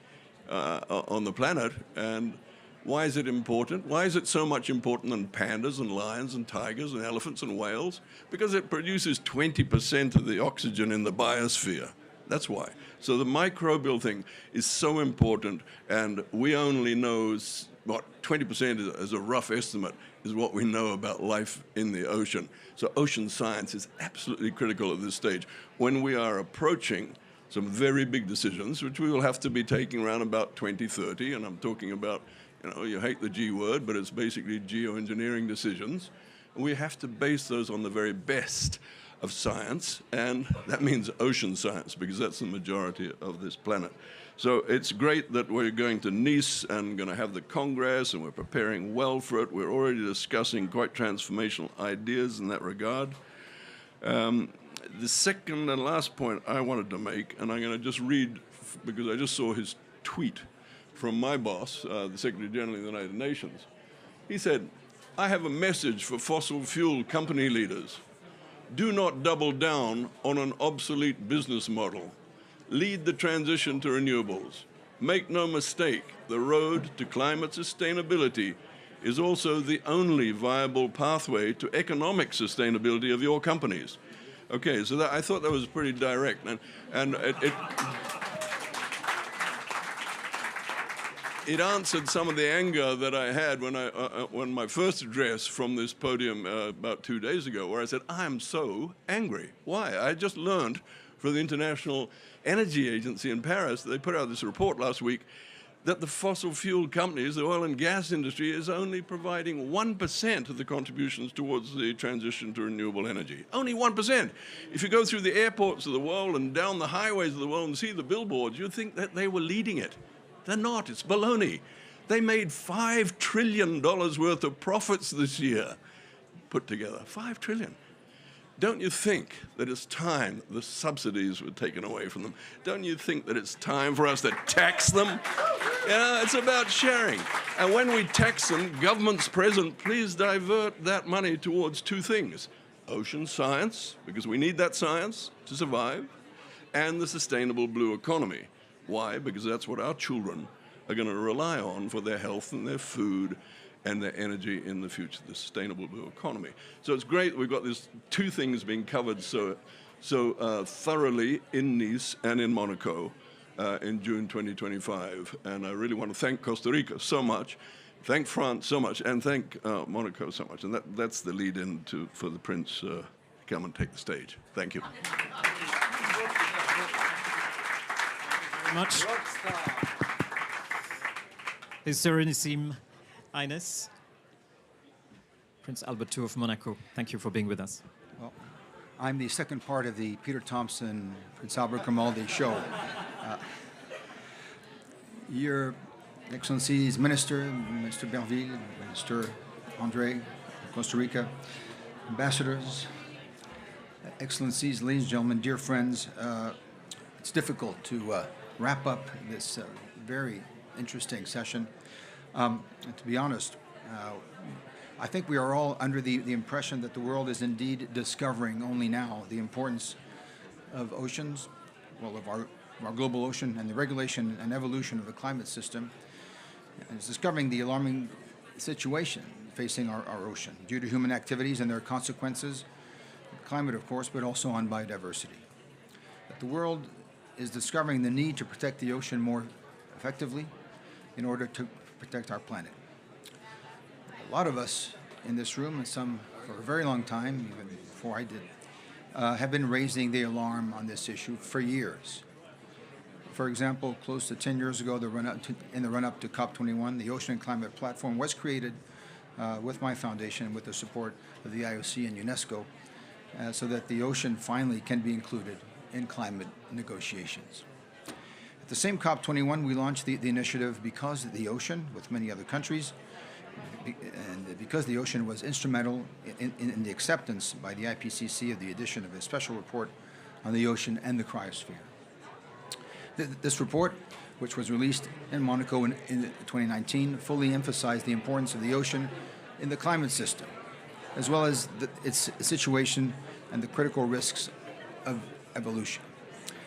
on the planet. And why is it important? Why is it so much important than pandas and lions and tigers and elephants and whales? Because it produces 20% of the oxygen in the biosphere. That's why. So the microbial thing is so important, and we only know, what, 20% as a rough estimate is what we know about life in the ocean. So ocean science is absolutely critical at this stage when we are approaching some very big decisions, which we will have to be taking around about 2030, and I'm talking about, you know, you hate the G word, but it's basically geoengineering decisions. And we have to base those on the very best of science, and that means ocean science, because that's the majority of this planet. So it's great that we're going to Nice and going to have the Congress, and we're preparing well for it. We're already discussing quite transformational ideas in that regard. The second and last point I wanted to make, and I'm going to just read, because I just saw his tweet from my boss, the Secretary General of the United Nations. He said, "I have a message for fossil fuel company leaders. Do not double down on an obsolete business model. Lead the transition to renewables. Make no mistake, the road to climate sustainability is also the only viable pathway to economic sustainability of your companies. Okay, so I thought that was pretty direct, and it answered some of the anger that I had when my first address from this podium about 2 days ago, where I said, I'm so angry. Why? I just learned from the International Energy Agency in Paris, they put out this report last week, that the fossil fuel companies, the oil and gas industry, is only providing 1% of the contributions towards the transition to renewable energy. Only 1%. If you go through the airports of the world and down the highways of the world and see the billboards, you'd think that they were leading it. They're not. It's baloney. They made $5 trillion worth of profits this year put together. $5 trillion. Don't you think that it's time the subsidies were taken away from them? Don't you think that it's time for us to tax them? Yeah, it's about sharing. And when we tax them, governments present, please divert that money towards two things. Ocean science, because we need that science to survive, and the sustainable blue economy. Why? Because that's what our children are going to rely on for their health and their food and their energy in the future, the sustainable blue economy. So it's great that we've got these two things being covered so thoroughly in Nice and in Monaco in June 2025. And I really want to thank Costa Rica so much, thank France so much, and thank Monaco so much. And that's the lead-in for the Prince to come and take the stage. Thank you. Very much. His Serenissime Highness, Prince Albert II of Monaco, thank you for being with us. Well, I'm the second part of the Peter Thompson, Prince Albert Grimaldi show. Your Excellencies, Minister Berville, Minister Andre, Costa Rica, ambassadors, Excellencies, ladies and gentlemen, dear friends, it's difficult to wrap up this very interesting session. And to be honest, I think we are all under the impression that the world is indeed discovering only now the importance of oceans, well, of our global ocean and the regulation and evolution of the climate system. And it's discovering the alarming situation facing our ocean due to human activities and their consequences, climate, of course, but also on biodiversity. That the world is discovering the need to protect the ocean more effectively in order to protect our planet. A lot of us in this room, and some for a very long time, even before I did, have been raising the alarm on this issue for years. For example, close to 10 years ago, in the run-up to COP21, the Ocean and Climate Platform was created with my foundation, with the support of the IOC and UNESCO, so that the ocean finally can be included in climate negotiations. At the same COP21, we launched the initiative Because of the Ocean with many other countries, and because the ocean was instrumental in the acceptance by the IPCC of the addition of a special report on the ocean and the cryosphere. This report, which was released in Monaco in 2019, fully emphasized the importance of the ocean in the climate system, as well as its situation and the critical risks of evolution.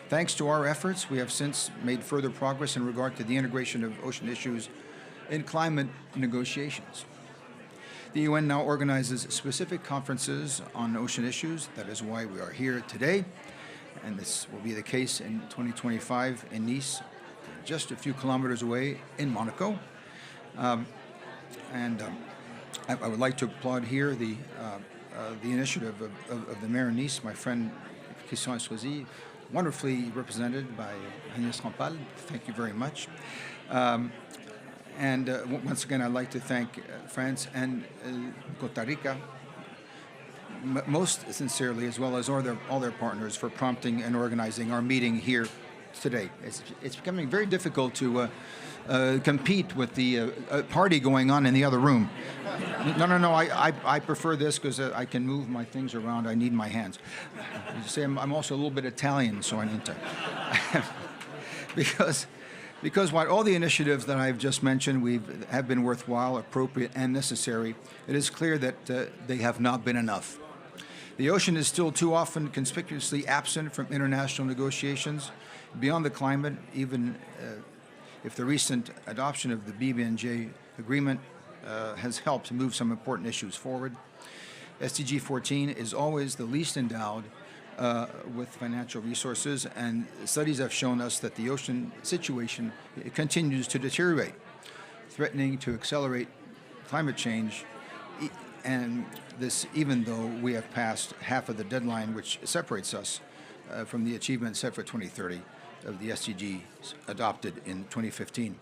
Thanks to our efforts, we have since made further progress in regard to the integration of ocean issues in climate negotiations. The UN now organizes specific conferences on ocean issues. That is why we are here today, and this will be the case in 2025 in Nice, just a few kilometers away in Monaco. I would like to applaud here the initiative of the mayor of Nice, my friend Christian Estrosi, wonderfully represented by Agnès Rampal. Thank you very much. Once again, I'd like to thank France and Costa Rica most sincerely, as well as all their partners, for prompting and organizing our meeting here today. It's becoming very difficult to compete with the party going on in the other room. No, I prefer this because I can move my things around. I need my hands. You see, I'm also a little bit Italian, so I need to. Because while all the initiatives that I've just mentioned have been worthwhile, appropriate, and necessary, it is clear that they have not been enough. The ocean is still too often conspicuously absent from international negotiations. Beyond the climate, even if the recent adoption of the BBNJ agreement has helped move some important issues forward. SDG 14 is always the least endowed with financial resources, and studies have shown us that the ocean situation continues to deteriorate, threatening to accelerate climate change, and this even though we have passed half of the deadline which separates us from the achievement set for 2030 of the SDGs adopted in 2015.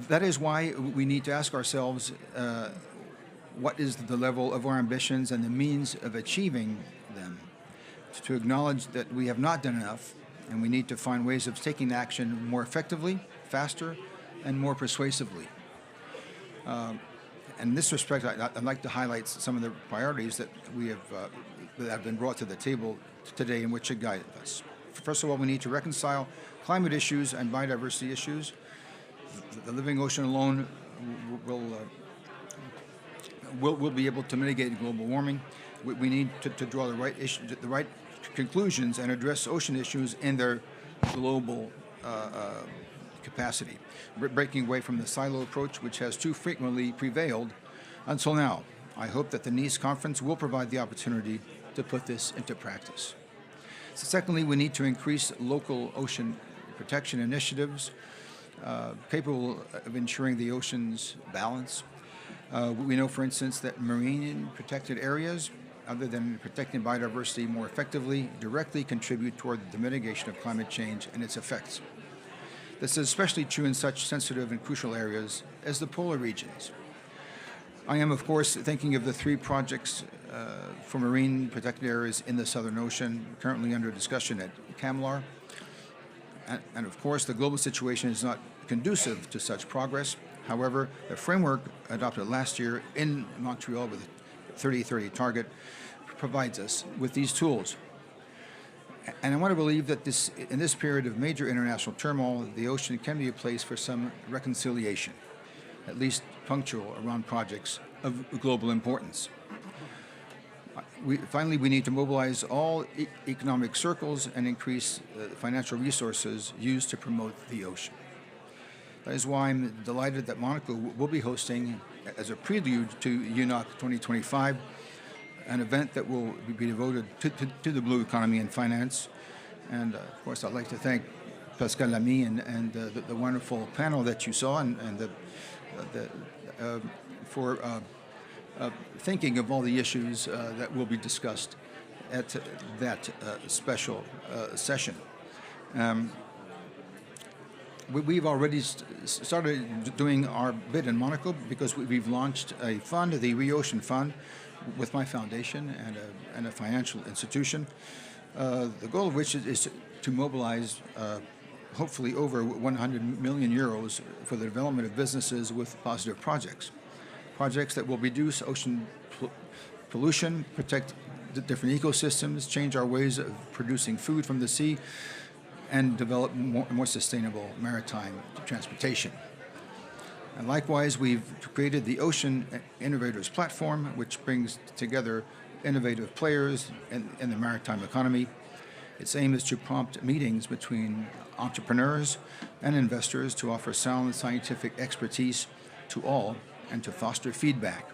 That is why we need to ask ourselves what is the level of our ambitions and the means of achieving them, to acknowledge that we have not done enough, and we need to find ways of taking action more effectively, faster, and more persuasively. In this respect, I'd like to highlight some of the priorities that we have that have been brought to the table today in which should guide us. First of all, we need to reconcile climate issues and biodiversity issues. The living ocean alone will be able to mitigate global warming. We need to draw the right conclusions and address ocean issues in their global capacity, breaking away from the silo approach which has too frequently prevailed until now. I hope that the Nice conference will provide the opportunity to put this into practice. Secondly, we need to increase local ocean protection initiatives capable of ensuring the ocean's balance. We know, for instance, that marine protected areas, other than protecting biodiversity more effectively, directly contribute toward the mitigation of climate change and its effects. This is especially true in such sensitive and crucial areas as the polar regions. I am, of course, thinking of the 3 projects for marine protected areas in the Southern Ocean, currently under discussion at Camlar. And of course, the global situation is not conducive to such progress. However, the framework adopted last year in Montreal with a 30-30 target provides us with these tools. And I want to believe that in this period of major international turmoil, the ocean can be a place for some reconciliation, at least punctual, around projects of global importance. Finally, we need to mobilize all economic circles and increase financial resources used to promote the ocean. That is why I'm delighted that Monaco will be hosting, as a prelude to UNOC 2025, an event that will be devoted to the blue economy and finance. And of course, I'd like to thank Pascal Lamy and the wonderful panel that you saw, and for thinking of all the issues that will be discussed at that special session. We've already started doing our bit in Monaco because we've launched a fund, the ReOcean Fund, with my foundation and a financial institution, the goal of which is to mobilize hopefully over 100 million euros for the development of businesses with positive projects that will reduce ocean pollution, protect the different ecosystems, change our ways of producing food from the sea, and develop more sustainable maritime transportation. And likewise, we've created the Ocean Innovators Platform, which brings together innovative players in the maritime economy. Its aim is to prompt meetings between entrepreneurs and investors to offer sound scientific expertise to all and to foster feedback.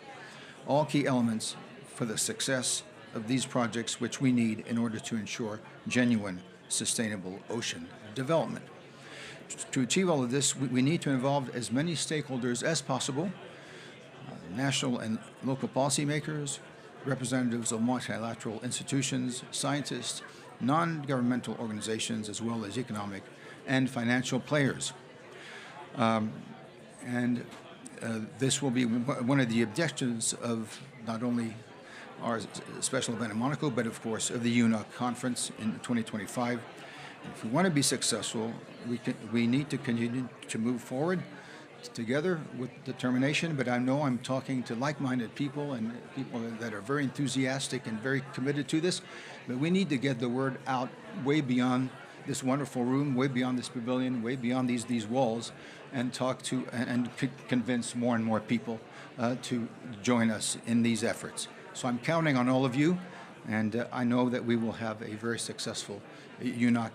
All key elements for the success of these projects which we need in order to ensure genuine sustainable ocean development. To achieve all of this, we need to involve as many stakeholders as possible, national and local policymakers, representatives of multilateral institutions, scientists, non-governmental organizations, as well as economic and financial players. This will be one of the objectives of not only our special event in Monaco, but of course of the UNOC conference in 2025. If we want to be successful, we need to continue to move forward together with determination, but I know I'm talking to like-minded people and people that are very enthusiastic and very committed to this, but we need to get the word out way beyond this wonderful room, way beyond this pavilion, way beyond these walls, and talk to and convince more and more people to join us in these efforts. So I'm counting on all of you, and I know that we will have a very successful UNOC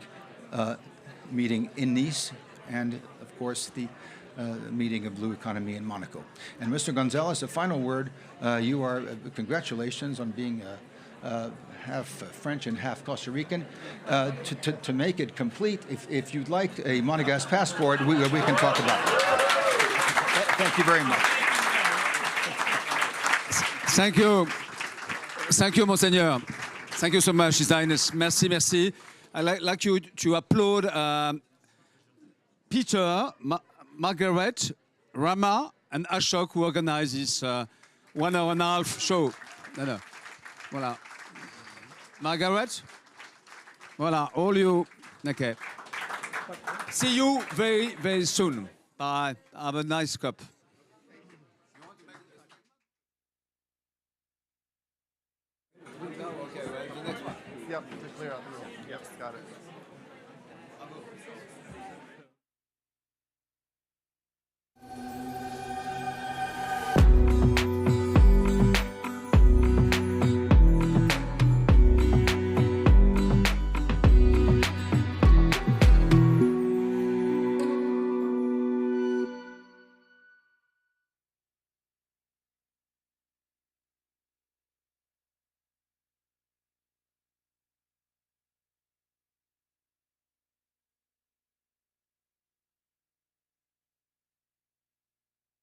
meeting in Nice and, of course, the meeting of Blue Economy in Monaco. And Mr. Gonzalez, a final word. You are, congratulations on being half French and half Costa Rican. To make it complete, if you'd like a Monegasque passport, we can talk about it. Thank you very much. Thank you. Thank you, Monseigneur. Thank you so much, His Highness. Merci, merci. I'd like you to applaud Peter, Margaret, Rama, and Ashok, who organized this 1 hour and a half show. Voilà. Margaret? Voilà, all you. Okay. See you very, very soon. Bye. Have a nice cup. Yep, to clear out the room. Yep, got it.